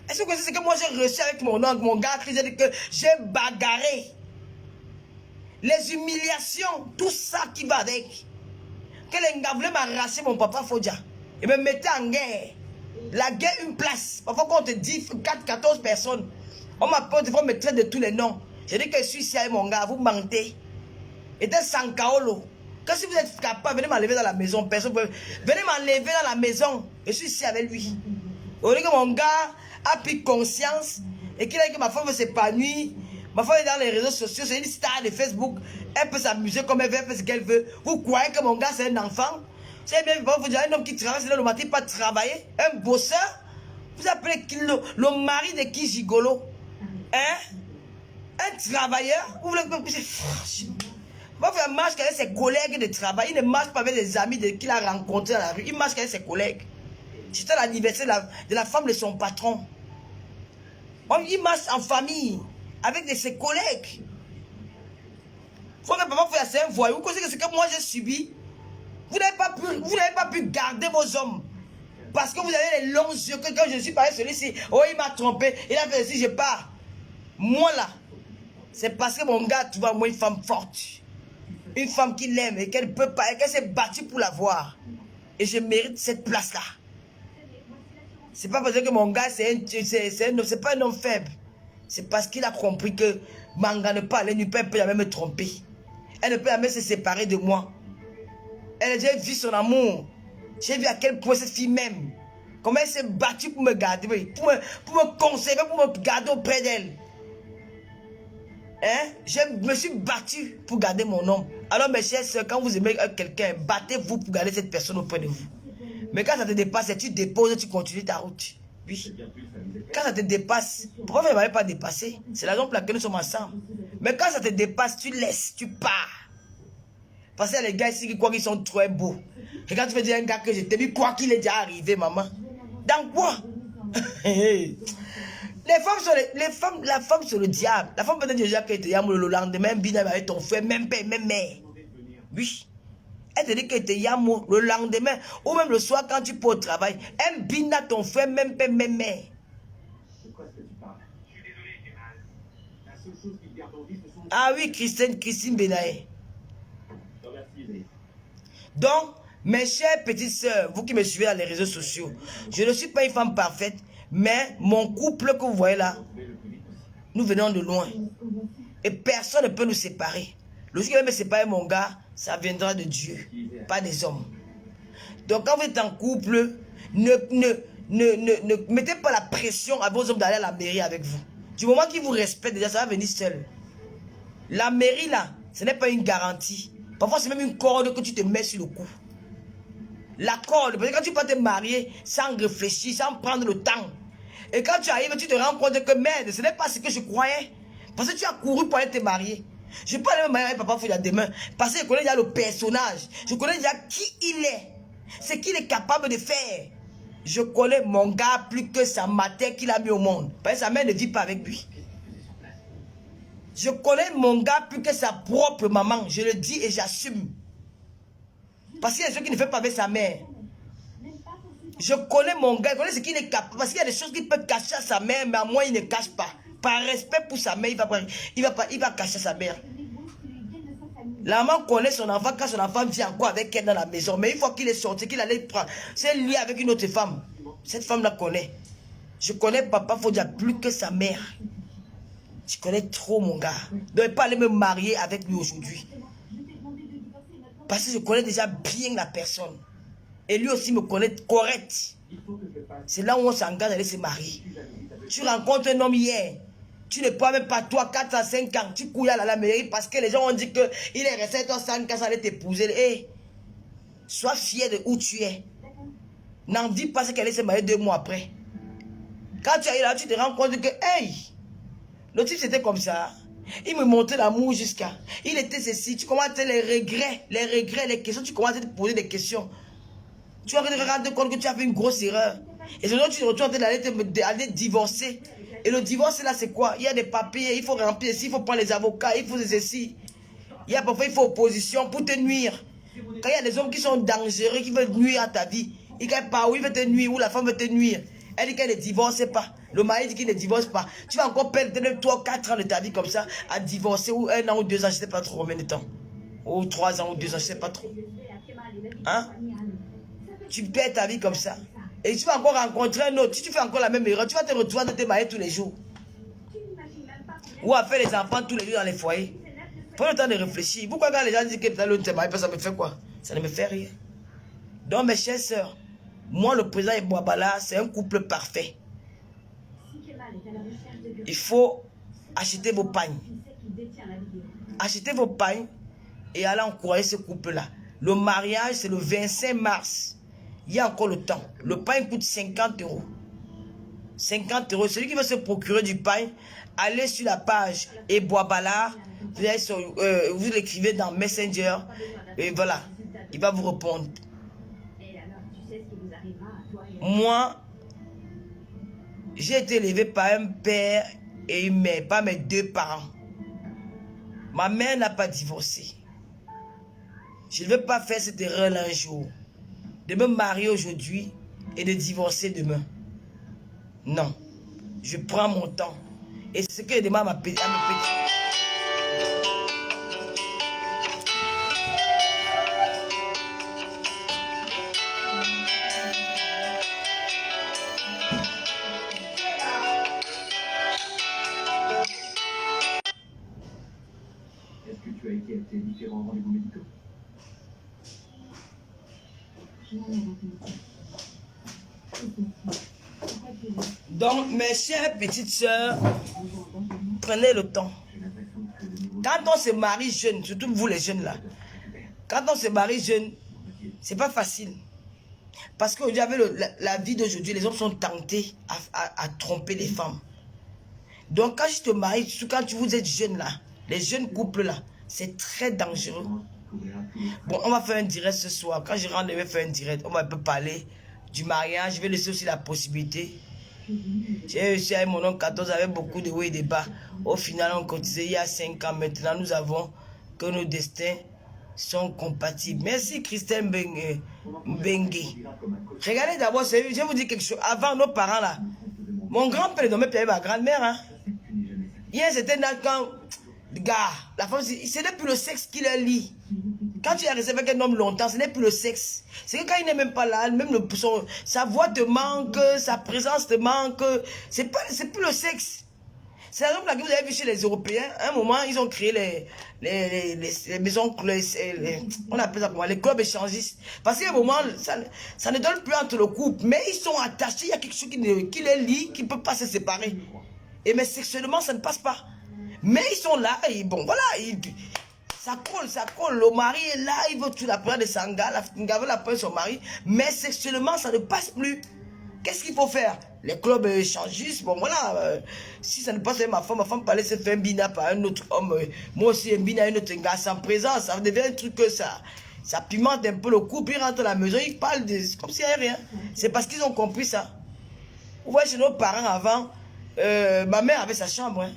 Est-ce que vous connaissez ce que moi j'ai reçu avec mon oncle, mon gars qui dit que j'ai bagarré. Les humiliations, tout ça qui va avec. Que les gars voulaient m'arracher mon papa Fodia. Et me mettaient en guerre. La guerre, une place. Parfois, quand on te dit 14 personnes, on m'appelle, des fois, on me traite de tous les noms. J'ai dit que je suis ici avec mon gars, vous mentez. Et c'est Sankaolo. Quand si vous êtes capable, venez m'enlever dans la maison. Personne peut. Venez m'enlever dans la maison. Je suis ici avec lui. Au lieu que mon gars a pris conscience et qu'il a dit que ma femme veut s'épanouir. Ma femme est dans les réseaux sociaux, c'est une star de Facebook. Elle peut s'amuser comme elle veut, elle fait ce qu'elle veut. Vous croyez que mon gars c'est un enfant? C'est bien, vous dire un homme qui travaille, c'est le matin, pas travailler. Un bosseur. Vous appelez le mari de qui gigolo? Hein? Un travailleur? Vous voulez que franchement. Va faire marche avec ses collègues de travail. Il ne marche pas avec les amis qu'il a rencontrés dans la rue. Il marche avec ses collègues. C'était l'anniversaire de la femme de son patron. Il marche en famille avec ses collègues. Faut que papa fasse un voyou. Vous connaissez ce que moi j'ai subi? Vous n'avez pas pu garder vos hommes. Parce que vous avez les longs yeux. Que quand je suis parlé celui-ci, oh il m'a trompé. Il a fait ceci, je pars. Moi là, c'est parce que mon gars, tu vois, moi une femme forte. Une femme qui l'aime et qu'elle peut pas, et qu'elle s'est battue pour l'avoir. Et je mérite cette place-là. C'est pas parce que mon gars, c'est pas un homme faible. C'est parce qu'il a compris que Manga ne peut aller nulle part, elle peut jamais me tromper. Elle ne peut jamais se séparer de moi. Elle a déjà vu son amour. J'ai vu à quel point cette fille m'aime. Comment elle s'est battue pour me garder, pour me conserver, pour me garder auprès d'elle. Hein? Je me suis battu pour garder mon homme. Alors mes chers soeurs, quand vous aimez quelqu'un, battez-vous pour garder cette personne auprès de vous. Mais quand ça te dépasse, tu déposes, tu continues ta route. Oui. Quand ça te dépasse, pourquoi vous ne m'avez pas dépassé? C'est la raison pour laquelle nous sommes ensemble. Mais quand ça te dépasse, tu laisses, tu pars. Parce qu'il y a les gars ici qui croient qu'ils sont trop beaux. Et quand tu veux dire à un gars que je t'ai mis, quoi qu'il est déjà arrivé, maman. Dans quoi? La femme sur le diable. La femme peut te dire qu'elle te yam le lendemain, bina avec ton frère, même père, même mère. Oui. Elle te dit qu'elle te yam le lendemain, ou même le soir quand tu peux au travail. Elle bina ton frère, même père, même mère. Ah oui, Christine Benaye. Donc, mes chères petites sœurs, vous qui me suivez dans les réseaux sociaux, je ne suis pas une femme parfaite, mais mon couple que vous voyez là, nous venons de loin. Et personne ne peut nous séparer. Le jour qui va me séparer mon gars, ça viendra de Dieu, pas des hommes. Donc quand vous êtes en couple, ne mettez pas la pression à vos hommes d'aller à la mairie avec vous. Du moment qu'ils vous respectent, déjà ça va venir seul. La mairie là, ce n'est pas une garantie. Parfois c'est même une corde que tu te mets sur le cou. La corde, parce que quand tu peux te marier sans réfléchir, sans prendre le temps. Et quand tu arrives, tu te rends compte que merde, ce n'est pas ce que je croyais. Parce que tu as couru pour aller te marier. Je peux aller me marier avec Papa Foya demain. Parce que je connais déjà le personnage. Je connais déjà qui il est. Ce qu'il est capable de faire. Je connais mon gars plus que sa mère qu'il a mis au monde. Parce que sa mère ne vit pas avec lui. Je connais mon gars plus que sa propre maman. Je le dis et j'assume. Parce qu'il y a des choses qu'il ne fait pas avec sa mère. Je connais mon gars, je connais ce qu'il est capable. Parce qu'il y a des choses qu'il peut cacher à sa mère, mais à moi il ne cache pas. Par respect pour sa mère, il va cacher sa mère. La maman connaît son enfant quand son enfant vient encore avec elle dans la maison. Mais une fois qu'il est sorti, qu'il allait prendre, c'est lui avec une autre femme. Cette femme la connaît. Je connais Papa Foya plus que sa mère. Je connais trop mon gars. Je ne vais pas aller me marier avec lui aujourd'hui. Parce que je connais déjà bien la personne. Et lui aussi me connaît correct. C'est là où on s'engage à aller se marier. Tu rencontres un homme hier. Tu ne prends même pas toi 4 à 5 ans. Tu couilles à la mairie parce que les gens ont dit qu'il est resté toi 5 ans, ça allait t'épouser. Hey, sois fier de où tu es. N'en dis pas qu'elle allait se marier 2 mois après. Quand tu es là, tu te rends compte que, hey, le type c'était comme ça. Il me montrait l'amour jusqu'à. Il était ceci. Tu commences à les regrets, les questions. Tu commences à te poser des questions. Tu vas te rendre compte que tu as fait une grosse erreur. Et sinon, tu te retrouves d'aller divorcer. Et le divorce, là, c'est quoi? Il y a des papiers, il faut remplir ici, il faut prendre les avocats, il faut ceci. Il y a parfois, il faut opposition pour te nuire. Quand il y a des hommes qui sont dangereux, qui veulent nuire à ta vie, il gagne pas où il veut te nuire, où la femme veut te nuire. Elle dit qu'elle ne divorce pas. Le mari dit qu'il ne divorce pas. Tu vas encore perdre 3 ou 4 ans de ta vie comme ça à divorcer, ou 1 an ou 2 ans, je ne sais pas trop combien de temps. Ou 3 ans ou 2 ans, je ne sais pas trop. Hein? Tu perds ta vie comme ça. Et tu vas encore rencontrer un autre. Si tu fais encore la même erreur, tu vas te retrouver dans tes mariés tous les jours. Ou à faire les enfants tous les jours dans les foyers. Prends le temps de réfléchir. Pourquoi quand les gens disent que l'autre t'es marié, ça me fait quoi? Ça ne me fait rien. Donc mes chères sœurs, moi le président et Boabala, c'est un couple parfait. Il faut acheter vos pagnes. Achetez vos pagnes et allez encourager ce couple-là. Le mariage, c'est le 25 mars. Il y a encore le temps. Le pain coûte 50 €. 50 €. Celui qui veut se procurer du pain, allez sur la page Eboabala. Vous l'écrivez dans Messenger. Et voilà. Il va vous répondre. Moi, j'ai été élevé par un père et une mère, pas mes 2 parents. Ma mère n'a pas divorcé. Je ne veux pas faire cette erreur un jour. De me marier aujourd'hui et de divorcer demain. Non. Je prends mon temps. Et c'est ce que je demande à mes petits. Est-ce que tu as été à tes différents rendez-vous médicaux? Donc, mes chères petites sœurs, prenez le temps. Quand on se marie jeune, surtout vous les jeunes là, quand on se marie jeune, c'est pas facile. Parce qu'aujourd'hui, avec la vie d'aujourd'hui, les hommes sont tentés à tromper les femmes. Donc, quand je te marie, surtout quand vous êtes jeune là, les jeunes couples là, c'est très dangereux. Bon, on va faire un direct ce soir. Quand je rentre, je vais faire un direct. On va un peu parler du mariage. Je vais laisser aussi la possibilité. J'ai réussi avec mon oncle 14 avec beaucoup de hauts et de bas. Au final, on cotisait il y a 5 ans. Maintenant, nous avons que nos destins sont compatibles. Merci Christine Bengue. Regardez d'abord, je vais vous dire quelque chose. Avant nos parents là, mon grand-père est nommé Pierre, ma grand-mère. Hein. Hier, c'était quand, gars, la femme, ce n'est plus le sexe qui la lie. Quand tu es resté avec un homme longtemps, ce n'est plus le sexe. C'est que quand il n'est même pas là, même sa voix te manque, sa présence te manque. C'est plus le sexe. C'est la raison pour laquelle vous avez vu chez les Européens, à un moment, ils ont créé les maisons, on appelle ça comment, les clubs échangistes. Parce qu'à un moment, ça ne donne plus entre le couple, mais ils sont attachés, il y a quelque chose qui les lie, qui ne peut pas se séparer. Et mais sexuellement, ça ne passe pas. Mais ils sont là, et bon, voilà, ça colle. Le mari est là, il veut tout la prendre de Sanga, la fille veut la prendre son mari, mais sexuellement, ça ne passe plus. Qu'est-ce qu'il faut faire? Les clubs échangistes, bon voilà, si ça ne passe pas ma femme peut aller se faire un bina par un autre homme, moi aussi un bina, un autre gars sans présence, ça devient un truc que ça pimente un peu le couple, ils rentrent à la maison, ils parlent comme s'il n'y avait rien. C'est parce qu'ils ont compris ça. Vous voyez, chez nos parents avant, ma mère avait sa chambre. Hein.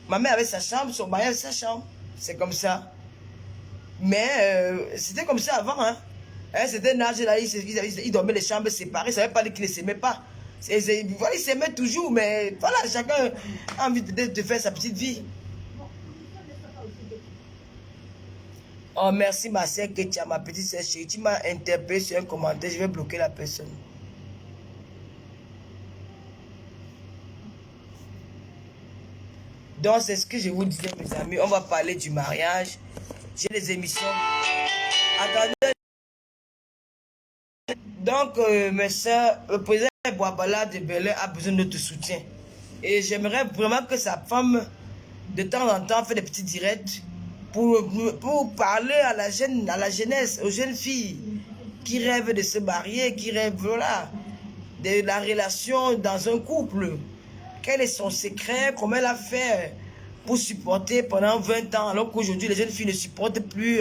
Ma mère avait sa chambre, son mari avait sa chambre. C'est comme ça. Mais c'était comme ça avant. Hein. C'était un âge là, ils dormaient les chambres séparées. Ça ne veut pas dire qu'ils ne s'aimaient pas. Voilà, ils s'aimaient toujours, mais voilà, chacun a envie de faire sa petite vie. Oh, merci ma soeur Ketia, ma petite soeur chérie. Tu m'as interpellé sur un commentaire, je vais bloquer la personne. Donc, c'est ce que je vous disais, mes amis. On va parler du mariage. J'ai des émissions. Attendez. Donc, mes soeurs, le président Boabala de Belin a besoin de notre soutien. Et j'aimerais vraiment que sa femme, de temps en temps, fait des petits directs pour parler à la jeunesse, aux jeunes filles qui rêvent de se marier, qui rêvent, voilà, de la relation dans un couple. Quel est son secret, comment elle a fait pour supporter pendant 20 ans, alors qu'aujourd'hui, les jeunes filles ne supportent plus.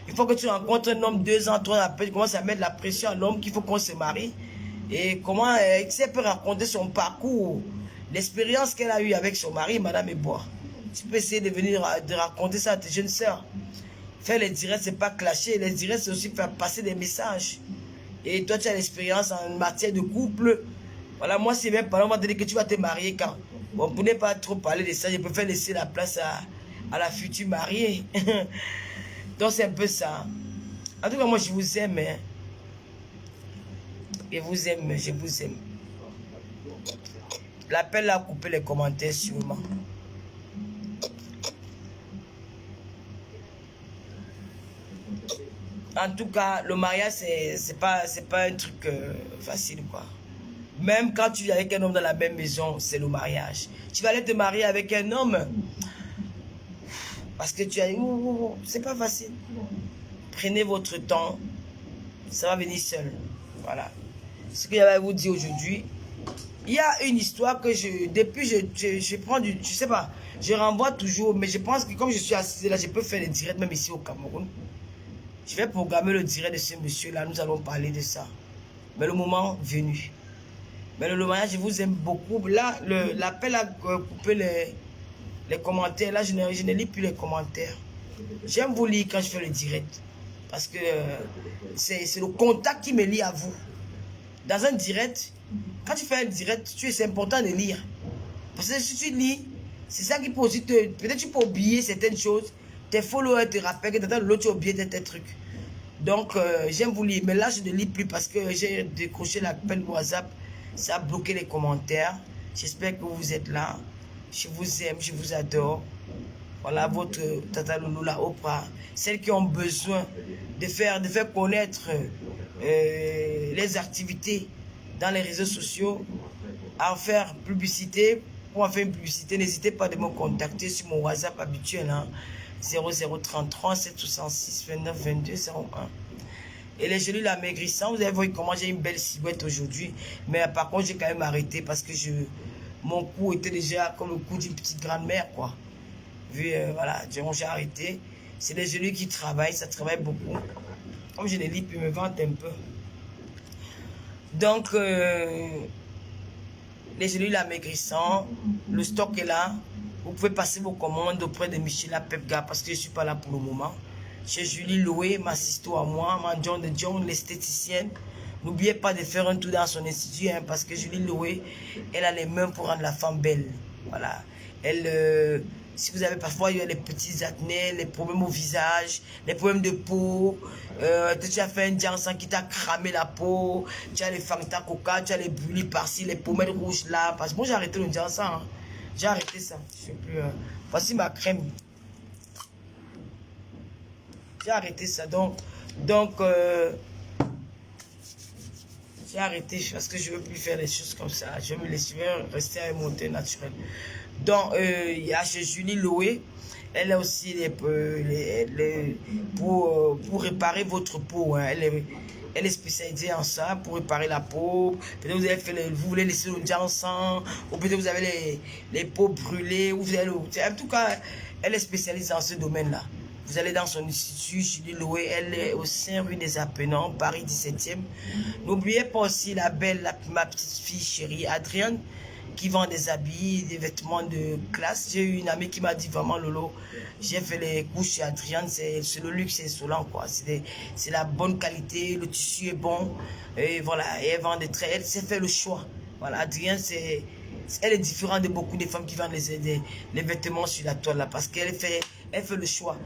Il faut que tu rencontres un homme 2 ans, 3 ans après, tu commences à mettre la pression à l'homme qu'il faut qu'on se marie. Et comment elle peut raconter son parcours, l'expérience qu'elle a eue avec son mari, Madame Ebois. Tu peux essayer de venir de raconter ça à tes jeunes sœurs. Faire les directs, c'est pas clasher. Les directs, c'est aussi faire passer des messages. Et toi, tu as l'expérience en matière de couple. Voilà, moi, c'est même pas, on va te dire que tu vas te marier quand. Bon, pour ne pas trop parler de ça, je préfère laisser la place à la future mariée. Donc, c'est un peu ça. En tout cas, moi, je vous aime. Hein. Je vous aime, je vous aime. L'appel a coupé les commentaires sûrement. En tout cas, le mariage, c'est pas un truc facile, quoi. Même quand tu es avec un homme dans la même maison, c'est le mariage. Tu vas aller te marier avec un homme parce que tu as... c'est pas facile. Prenez votre temps. Ça va venir seul. Voilà. Ce que j'avais à vous dire aujourd'hui. Il y a une histoire que depuis je prends du... Je sais pas. Je renvoie toujours. Mais je pense que comme je suis assis là, je peux faire des directs même ici au Cameroun. Je vais programmer le direct de ce monsieur-là. Nous allons parler de ça. Mais le moment venu. Mais le mariage, je vous aime beaucoup. Là, l'appel a coupé les commentaires. Là, je ne lis plus les commentaires. J'aime vous lire quand je fais le direct. Parce que c'est le contact qui me lie à vous. Dans un direct, quand tu fais un direct, c'est important de lire. Parce que si tu lis, c'est ça qui peut aussi te... Peut-être tu peux oublier certaines choses. Tes followers te rappellent que dans l'autre, tu as oublié tes trucs. Donc, j'aime vous lire. Mais là, je ne lis plus parce que j'ai décroché l'appel WhatsApp. Ça a bloqué les commentaires. J'espère que vous êtes là. Je vous aime, je vous adore. Voilà votre Tata Loulou, la Oprah. Celles qui ont besoin de faire connaître les activités dans les réseaux sociaux, à en faire publicité. Pour en faire une publicité, n'hésitez pas à me contacter sur mon WhatsApp habituel. Hein, 0033 766 29 22 01. Et les genoux l'amaigrissant, vous avez vu comment j'ai une belle silhouette aujourd'hui. Mais par contre, j'ai quand même arrêté parce que mon cou était déjà comme le cou d'une petite grand-mère, quoi. Vu, voilà, j'ai arrêté. C'est les genoux qui travaillent, ça travaille beaucoup. Comme je les lis, puis me vante un peu. Donc, les genoux l'amaigrissant, le stock est là. Vous pouvez passer vos commandes auprès de Michela Pepga parce que je ne suis pas là pour le moment. Chez Julie Loé, ma sister à moi, ma John de John, l'esthéticienne. N'oubliez pas de faire un tour dans son institut hein, parce que Julie Loé, elle a les mains pour rendre la femme belle. Voilà. Elle, si vous avez parfois eu les petits acnés, les problèmes au visage, les problèmes de peau, tu as fait un Jansan qui t'a cramé la peau, tu as les Fanta Coca, tu as les bullies par-ci, les pommettes rouges là. Parce que moi j'ai arrêté le Jansan. Hein. J'ai arrêté ça. Je sais plus. Voici ma crème. J'ai arrêté ça. Donc j'ai arrêté parce que je ne veux plus faire les choses comme ça. Je vais me laisser rester à un monter naturel. Donc, il y a chez Julie Loé. Elle a aussi pour réparer votre peau. Hein. Elle est spécialisée en ça pour réparer la peau. Peut-être vous avez vous voulez laisser le Jansan, ou peut-être vous avez les peaux brûlées, ou vous avez en tout cas, elle est spécialisée dans ce domaine-là. Vous allez dans son institut, Julie Loé, elle est au sein rue des Appenants, Paris 17e. N'oubliez pas aussi ma petite fille chérie, Adrienne, qui vend des habits, des vêtements de classe. J'ai eu une amie qui m'a dit vraiment, Lolo, j'ai fait les couches chez Adrienne, c'est le luxe, c'est insolent, quoi. C'est la bonne qualité, le tissu est bon. Et voilà, et elle vend des traits, elle s'est fait le choix. Voilà, Adrienne, elle est différente de beaucoup de femmes qui vendent les vêtements sur la toile, là, parce qu'elle fait le choix.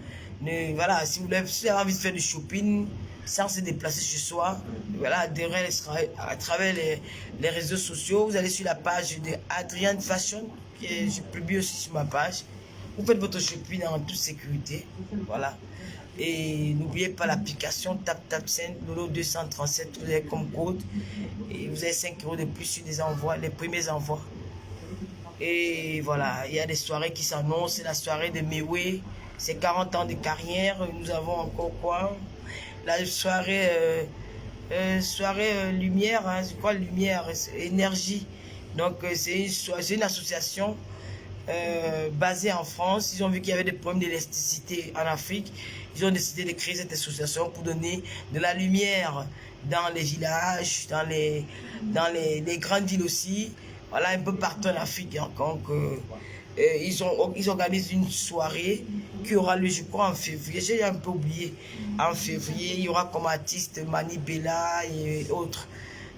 Mais voilà, si vous avez envie de faire du shopping sans se déplacer chez soi, voilà, à travers les réseaux sociaux, vous allez sur la page de Adrienne Fashion, je publie aussi sur ma page. Vous faites votre shopping en toute sécurité, voilà. Et n'oubliez pas l'application TapTapSend, Lolo 237, vous avez comme code. Et vous avez 5 € de plus sur des envois, les premiers envois. Et voilà, il y a des soirées qui s'annoncent. C'est la soirée de Mewe, c'est 40 ans de carrière. Nous avons encore quoi? La soirée, lumière, hein, c'est quoi lumière? Énergie. Donc c'est une association basée en France. Ils ont vu qu'il y avait des problèmes d'électricité en Afrique. Ils ont décidé de créer cette association pour donner de la lumière dans les villages, dans les grandes villes aussi. Voilà, un peu partout en Afrique. Hein. Donc, ils organisent une soirée qui aura lieu, je crois, en février. J'ai un peu oublié. En février, il y aura comme artiste Mani Bella et autres.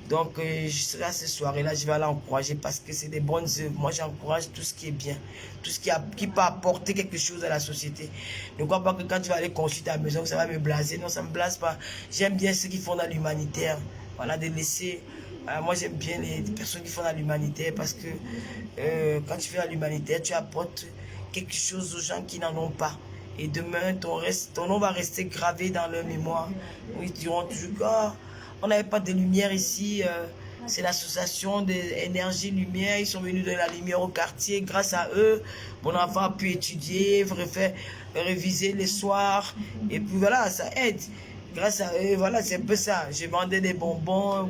Donc, je serai à cette soirée-là, je vais l'encourager parce que c'est des bonnes œuvres. Moi, j'encourage tout ce qui est bien, tout ce qui peut apporter quelque chose à la société. Ne crois pas que quand tu vas aller consulter à la maison, ça va me blaser. Non, ça ne me blase pas. J'aime bien ceux qui font dans l'humanitaire. Voilà, de laisser... moi, j'aime bien les personnes qui font dans l'humanitaire parce que quand tu fais dans l'humanitaire, tu apportes quelque chose aux gens qui n'en ont pas. Et demain, ton nom va rester gravé dans leur mémoire. Où ils diront toujours que... on n'avait pas de lumière ici, c'est l'association d'énergie lumière, ils sont venus donner la lumière au quartier, grâce à eux, mon enfant a pu étudier, réviser les soirs, et puis voilà, ça aide, grâce à eux, voilà, c'est un peu ça, je vendais des bonbons,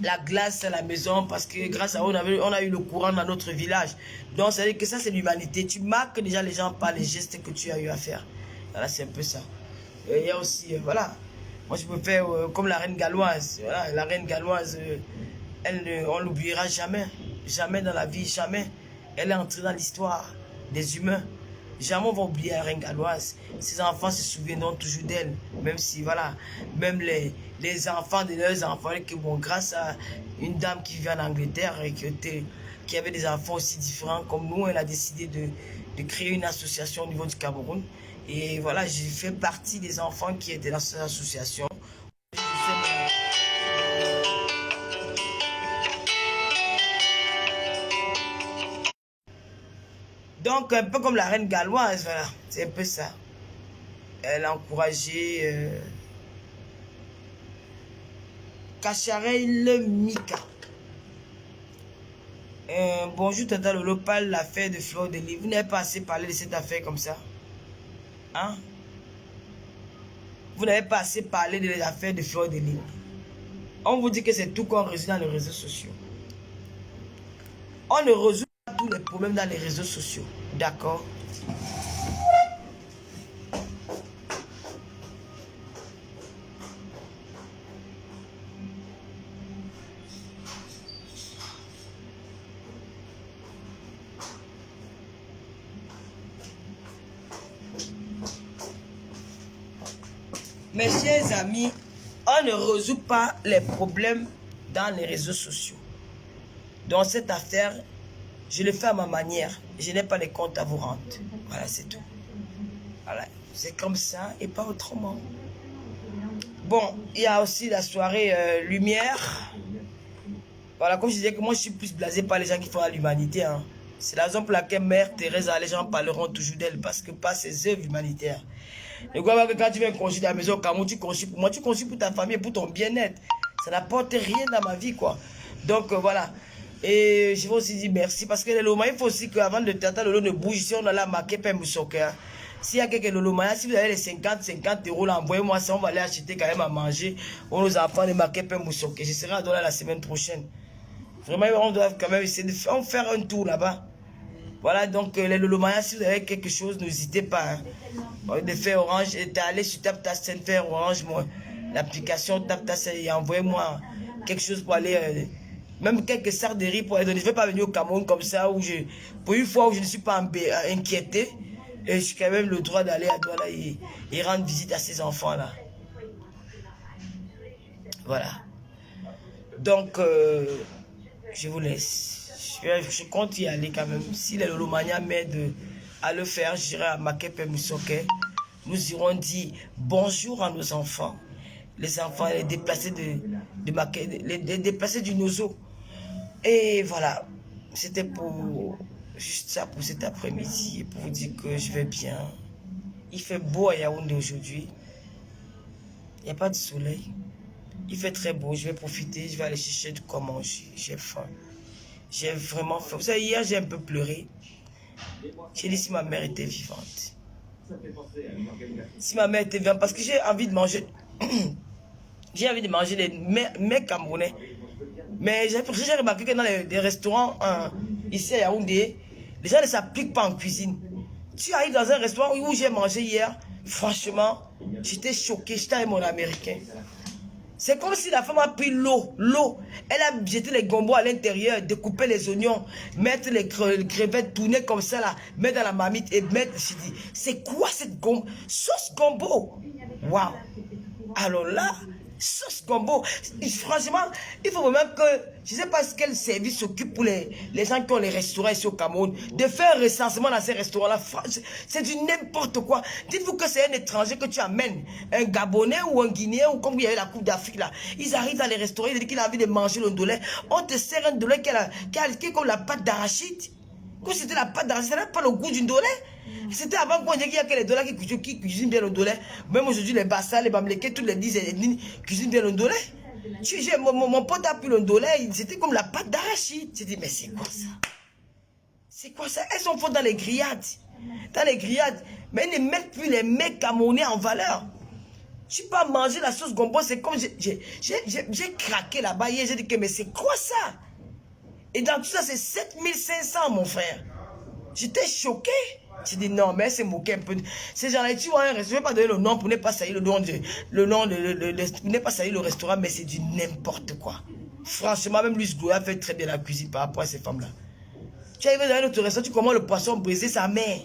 la glace à la maison, parce que grâce à eux, on a eu le courant dans notre village, donc ça veut dire que ça c'est l'humanité, tu marques déjà les gens par les gestes que tu as eu à faire, voilà, c'est un peu ça, et il y a aussi, voilà, moi, je peux faire comme la reine galloise. Voilà, la reine galloise, on ne l'oubliera jamais. Jamais dans la vie, jamais. Elle est entrée dans l'histoire des humains. Jamais on va oublier la reine galloise. Ses enfants se souviendront toujours d'elle. Même si, voilà, même les enfants de leurs enfants, qui, bon, grâce à une dame qui vit en Angleterre et qui avait des enfants aussi différents comme nous, elle a décidé de créer une association au niveau du Cameroun. Et voilà, j'ai fait partie des enfants qui étaient dans cette association. Donc, un peu comme la reine galloise, voilà, c'est un peu ça. Elle a encouragé Kacharel Mika. Bonjour, Tata Lolo, parle de l'affaire de Fleur de Lys. Vous n'avez pas assez parlé de cette affaire comme ça? Hein? Vous n'avez pas assez parlé de l'affaire de Fleur de Lys. On vous dit que c'est tout qu'on résout dans les réseaux sociaux. On ne résout pas tous les problèmes dans les réseaux sociaux. D'accord? Mes chers amis, on ne résout pas les problèmes dans les réseaux sociaux. Dans cette affaire, je le fais à ma manière. Je n'ai pas les comptes à vous rendre. Voilà, c'est tout. Voilà, c'est comme ça et pas autrement. Bon, il y a aussi la soirée lumière. Voilà, comme je disais que moi je suis plus blasé par les gens qui font à l'humanité. Hein. C'est la raison pour laquelle Mère Teresa, les gens parleront toujours d'elle parce que par ses œuvres humanitaires. Ne crois pas que quand tu viens consulter à la maison au Cameroun, tu consultes pour moi, tu consultes pour ta famille, pour ton bien-être. Ça n'apporte rien dans ma vie, quoi. Donc, voilà. Et je vais aussi dire merci parce que les Lolomaya, il faut aussi qu'avant le Tata Lolo ne bouge, si on a la marqué Pemboussoke. S'il y a quelques Lolomaya, si vous avez les 50 € là, envoyez-moi ça, on va aller acheter quand même à manger. On nos enfants de marquer Pemboussoke. Je serai à Douala la semaine prochaine. Vraiment, on doit quand même essayer de faire un tour là-bas. Voilà, donc les Lolomaya, si vous avez quelque chose, n'hésitez pas. Hein, de faire Orange, et d'aller sur TapTapSend, faire Orange, l'application TapTapSend, et envoyez-moi quelque chose pour aller, même quelques sarderies pour aller donner. Je ne vais pas venir au Cameroun comme ça, pour une fois où je ne suis pas inquiété, et j'ai quand même le droit d'aller à Douala et rendre visite à ces enfants-là. Voilà. Donc, je vous laisse. Je compte y aller quand même. Si les Lolomania m'aident à le faire, j'irai à Makepe Musoke. Nous irons dire bonjour à nos enfants. Les enfants, les déplacés les déplacés du Nozo. Et voilà. C'était juste ça pour cet après-midi. Pour vous dire que je vais bien. Il fait beau à Yaoundé aujourd'hui. Il n'y a pas de soleil. Il fait très beau. Je vais profiter. Je vais aller chercher de quoi manger. J'ai faim. J'ai vraiment faim. Vous savez, hier, j'ai un peu pleuré. J'ai dit si ma mère était vivante. Si ma mère était vivante. Parce que j'ai envie de manger. J'ai envie de manger des mets camerounais. Mais j'ai remarqué que dans les restaurants ici à Yaoundé, les gens ne s'appliquent pas en cuisine. Tu arrives dans un restaurant où j'ai mangé hier, franchement, j'étais choqué, j'étais avec mon américain. C'est comme si la femme a pris l'eau. Elle a jeté les gombos à l'intérieur, découpé les oignons, mettre les crevettes, tourner comme ça là, mettre dans la marmite et mettre. Je dis, c'est quoi cette sauce gombo? Waouh! Alors là, sauce gombo, franchement, il faut même que, je ne sais pas quel service s'occupe pour les gens qui ont les restaurants ici au Cameroun, de faire un recensement dans ces restaurants-là. C'est du n'importe quoi. Dites-vous que c'est un étranger que tu amènes, un Gabonais ou un Guinéen, ou comme il y a eu la Coupe d'Afrique là. Ils arrivent dans les restaurants, ils disent qu'il a envie de manger le ndolé. On te sert un ndolé qui est comme la pâte d'arachide. Quand c'était la pâte d'arachide, ça n'a pas le goût du ndolé. C'était avant qu'on dise qu'il y a que les dollars qui cuisinent bien le ndolé. Même aujourd'hui, les Bassa, les Bamlékés, tous les 10 et les cuisinent bien le ndolé. Mon pote a pris le ndolé, c'était comme la pâte d'arachide. J'ai dit, mais c'est quoi ça? C'est quoi ça? Elles sont faites dans les grillades. Dans les grillades. Mais ils ne mettent plus les mecs camerounais en valeur. Je ne peux pas manger la sauce gombo, c'est comme j'ai craqué là-bas hier. J'ai dit que, mais c'est quoi ça? Et dans tout ça, c'est 7500, mon frère. J'étais choqué. J'ai dit non, mais c'est moqué un peu. Ces gens-là, tu vois, je ne vais pas donner le nom pour ne pas salir pour ne pas salir le restaurant, mais c'est du n'importe quoi. Franchement, même Luis Goya fait très bien la cuisine par rapport à ces femmes-là. Tu arrives dans un autre restaurant, tu commandes le poisson brisé, sa mère.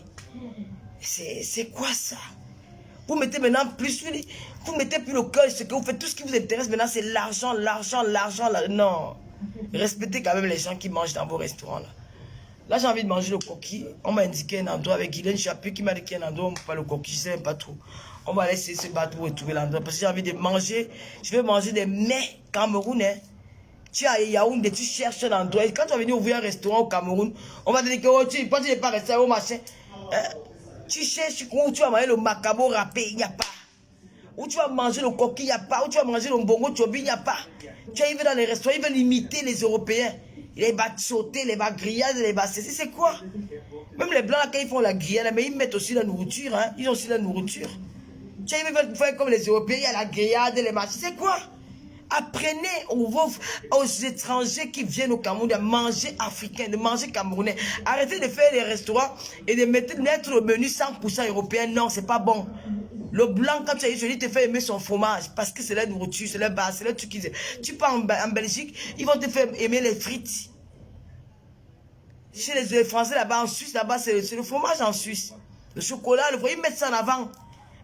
C'est quoi ça? Vous mettez maintenant plus, vous mettez plus le cœur, ce que vous faites, tout ce qui vous intéresse maintenant, c'est l'argent. Non. Respectez quand même les gens qui mangent dans vos restaurants là. Là, j'ai envie de manger le coquille. On m'a indiqué un endroit avec Guylaine Chapuis qui m'a dit qu'il y a un endroit où on ne peut pas le coquille. Je ne sais même pas trop. On va laisser se battre pour retrouver l'endroit. Parce que j'ai envie de manger. Je vais manger des mets camerounais. Tu es à Yaoundé, tu cherches un endroit. Et quand tu vas venir ouvrir un restaurant au Cameroun, on va te dire que oh, tu n'es pas resté au machin. Hein? Tu cherches où tu vas manger le macabo râpé, il n'y a pas. Où tu vas manger le coquille, il n'y a pas. Où tu vas manger le mbongo chobi, il n'y a pas. Tu arrives dans les restaurants, ils veulent imiter les Européens. Les bas sautés, les bas grillades, les bas ceci, c'est quoi? Même les blancs, quand ils font la grillade, mais ils mettent aussi la nourriture, hein? Ils ont aussi la nourriture. Tu sais, ils veulent faire comme les Européens, il y a la grillade, les machins, c'est quoi? Apprenez aux étrangers qui viennent au Cameroun de manger africain, de manger camerounais. Arrêtez de faire des restaurants et de mettre le menu 100% européen. Non, c'est pas bon. Le blanc, quand tu as dit, te fait aimer son fromage parce que c'est la nourriture, c'est la base, c'est le truc qu'ils aiment. Tu pars en Belgique, ils vont te faire aimer les frites. Chez les Français là-bas, en Suisse, là-bas, c'est le fromage en Suisse. Le chocolat, ils mettent ça en avant.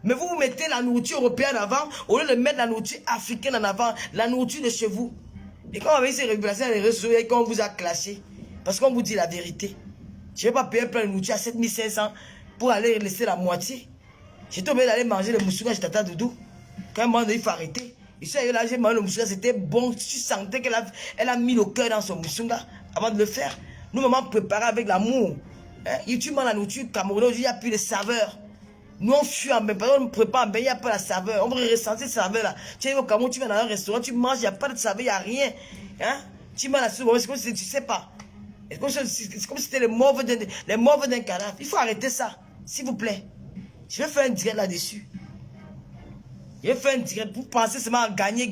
Mais vous mettez la nourriture européenne en avant, au lieu de mettre la nourriture africaine en avant, la nourriture de chez vous. Et quand on va essayer de remplacer les réseaux, et qu'on vous a clashé, parce qu'on vous dit la vérité. Je ne vais pas payer plein de nourriture à 7500 pour aller laisser la moitié. J'étais obligé d'aller manger le moussouga chez Tata Doudou. Quand un moment donné, il faut arrêter. Ici, là, j'ai mangé le moussouga, c'était bon. Tu sentais qu'elle a mis le cœur dans son moussouga avant de le faire. Nous, maman, préparer avec l'amour. Hein? Tu manges la nourriture camerounaise, il n'y a plus de saveur. Nous, on fuit en bain, on prépare en bain, il n'y a pas la saveur. On va ressentir cette saveur-là. Tu arrives au Cameroun, tu vas dans un restaurant, tu manges, il n'y a pas de saveur, il n'y a rien. Hein? Tu manges la soupe, c'est comme si tu ne sais pas. C'est comme si c'était les mauves d'un cadavre. Il faut arrêter ça, s'il vous plaît. Je vais faire un direct là-dessus. Je vais faire un direct pour penser seulement à gagner.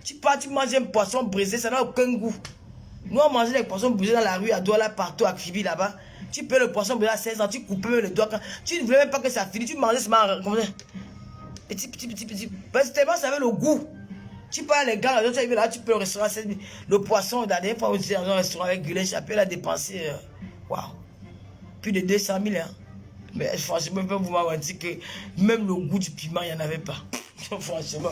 Tu pars, tu manges un poisson brisé, ça n'a aucun goût. Nous, on mangeait les poissons brisés dans la rue, à Douala, partout, à Kribi, là-bas. Tu peux le poisson brisé à 16 ans, tu coupes même le doigt. Tu ne voulais même pas que ça finisse, tu mangeais seulement comme ça. Petit. Parce que tellement ça avait le goût. Tu parles les gars, là, tu arrives là, tu peux le restaurant à 16 000. Le poisson, la dernière fois, on était dans un restaurant avec Guylaine Chapuis, elle a dépensé, waouh, plus de 200 000, hein. Mais franchement, vous m'avez dit que même le goût du piment, il n'y en avait pas. Franchement.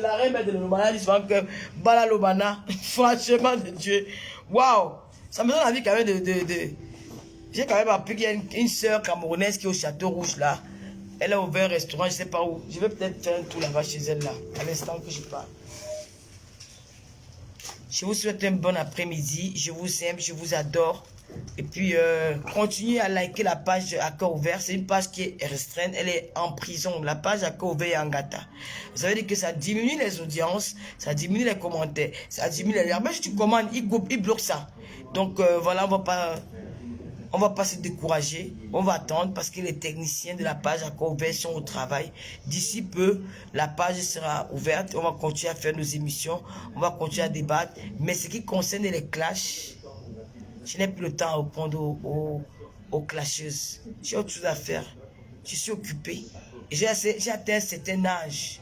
La reine de l'Omana dit souvent que Bala l'Omana, franchement, de Dieu. Waouh! Ça me donne envie quand même de... J'ai quand même appris qu'il y a une soeur camerounaise qui est au Château Rouge là. Elle a ouvert un restaurant, je ne sais pas où. Je vais peut-être faire un tour là-bas chez elle là, à l'instant que je parle. Je vous souhaite un bon après-midi. Je vous aime, je vous adore. Et puis, continuez à liker la page à cœur ouvert. C'est une page qui est restreinte. Elle est en prison. La page à cœur ouvert est en gata. Ça veut dire que ça diminue les audiences, ça diminue les commentaires, ça diminue les liens. Mais si tu commandes, il bloque ça. Donc, voilà, on va pas se décourager. On va attendre parce que les techniciens de la page à cœur ouvert sont au travail. D'ici peu, la page sera ouverte. On va continuer à faire nos émissions. On va continuer à débattre. Mais ce qui concerne les clashs, je n'ai plus le temps à répondre aux clasheuses. J'ai autre chose à faire. Je suis occupé. J'ai atteint un certain âge.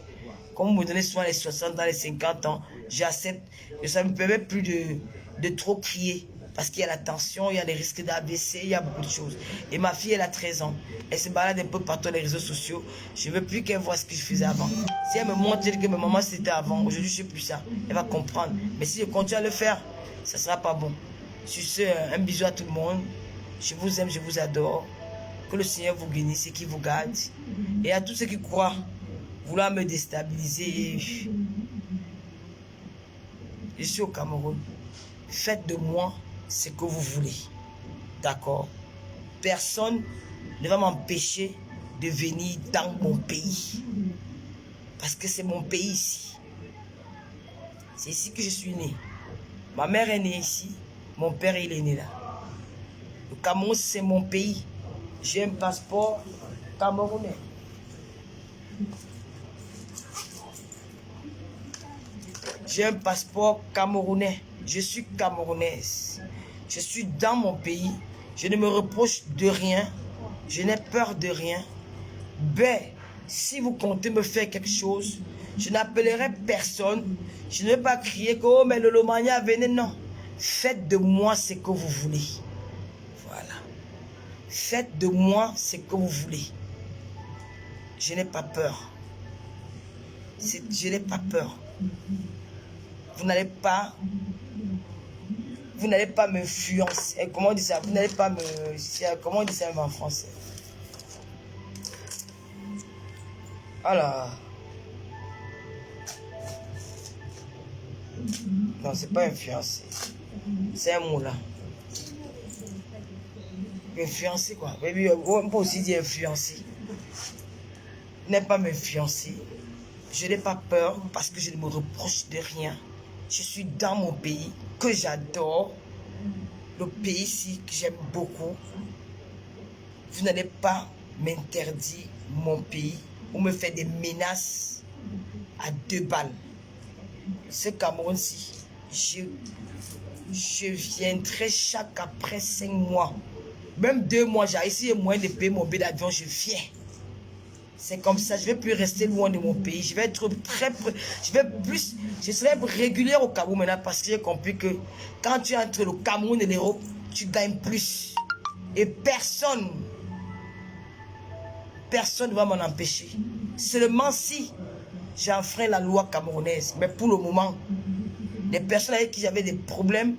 Comme vous me donnez souvent les 60 ans, les 50 ans, j'accepte. Ça ne me permet plus de trop crier. Parce qu'il y a la tension, il y a les risques d'AVC, il y a beaucoup de choses. Et ma fille, elle a 13 ans. Elle se balade un peu partout les réseaux sociaux. Je ne veux plus qu'elle voit ce que je faisais avant. Si elle me montre que ma maman c'était avant, aujourd'hui je ne sais plus ça. Elle va comprendre. Mais si je continue à le faire, ça ne sera pas bon. Sur ce, un bisou à tout le monde. Je vous aime, je vous adore. Que le Seigneur vous bénisse et qu'il vous garde. Et à tous ceux qui croient vouloir me déstabiliser, je suis au Cameroun. Faites de moi ce que vous voulez. D'accord? Personne ne va m'empêcher de venir dans mon pays. Parce que c'est mon pays ici. C'est ici que je suis né. Ma mère est née ici. Mon père, il est né là. Le Cameroun, c'est mon pays. J'ai un passeport camerounais. J'ai un passeport camerounais. Je suis camerounaise. Je suis dans mon pays. Je ne me reproche de rien. Je n'ai peur de rien. Ben, si vous comptez me faire quelque chose, je n'appellerai personne. Je ne vais pas crier que, oh, mais le Lomania, venez, non. Faites de moi ce que vous voulez. Voilà. Faites de moi ce que vous voulez. Je n'ai pas peur. Je n'ai pas peur. Vous n'allez pas m'influencer. Comment on dit ça? Vous n'allez pas me... Comment on dit ça en français? Alors... Non, c'est pas influencer. C'est un mot là. Influencer quoi? On peut aussi dire influencer. N'aime pas m'influencer. Je n'ai pas peur parce que je ne me reproche de rien. Je suis dans mon pays que j'adore. Le pays ici que j'aime beaucoup. Vous n'allez pas m'interdire mon pays ou me faire des menaces à 2 balles. Ce Cameroun-ci, je viendrai après 5 mois. Même 2 mois, j'ai essayé moyen de payer mon billet d'avion, je viens. C'est comme ça, je ne vais plus rester loin de mon pays. Je vais être je serai régulière au Cameroun maintenant parce que j'ai compris que quand tu es entre le Cameroun et l'Europe, tu gagnes plus. Et personne ne va m'en empêcher. Seulement si j'enfreins la loi camerounaise. Mais pour le moment, les personnes avec qui j'avais des problèmes,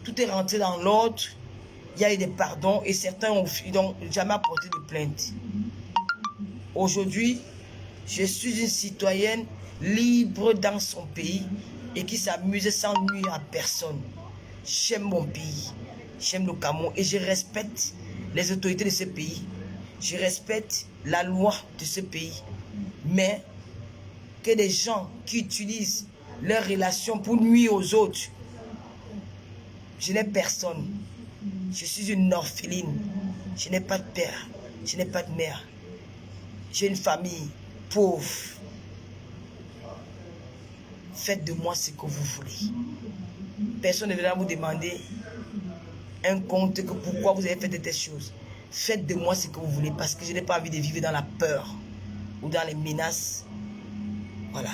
tout est rentré dans l'ordre. Il y a eu des pardons et certains n'ont jamais apporté de plainte. Aujourd'hui, je suis une citoyenne libre dans son pays et qui s'amuse sans nuire à personne. J'aime mon pays, j'aime le Cameroun et je respecte les autorités de ce pays. Je respecte la loi de ce pays. Mais que des gens qui utilisent leurs relations pour nuire aux autres, je n'ai personne. Je suis une orpheline. Je n'ai pas de père, je n'ai pas de mère. J'ai une famille pauvre. Faites de moi ce que vous voulez. Personne ne viendra vous demander un compte que pourquoi vous avez fait de telles choses. Faites de moi ce que vous voulez parce que je n'ai pas envie de vivre dans la peur ou dans les menaces. Voilà.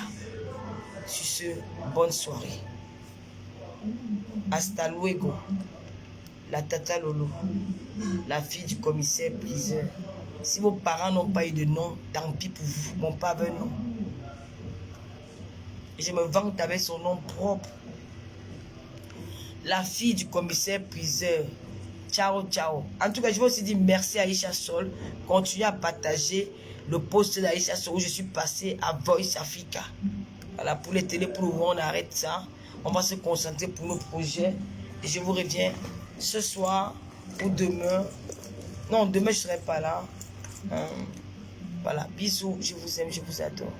Sur ce, bonne soirée. Hasta luego. La tata Lolo, la fille du commissaire priseur. Si vos parents n'ont pas eu de nom, tant pis pour vous. Mon père veut un nom. Et je me vante avec son nom propre. La fille du commissaire priseur. Ciao, ciao. En tout cas, je veux aussi dire merci à Aïcha Sol. Continuez à partager le post d'Aïcha Sol où je suis passé à Voice Africa. Voilà, pour les télés, pour le moment, on arrête ça. On va se concentrer pour nos projets. Et je vous reviens ce soir ou demain. Non, demain, je ne serai pas là. Voilà, bisous, je vous aime, je vous adore.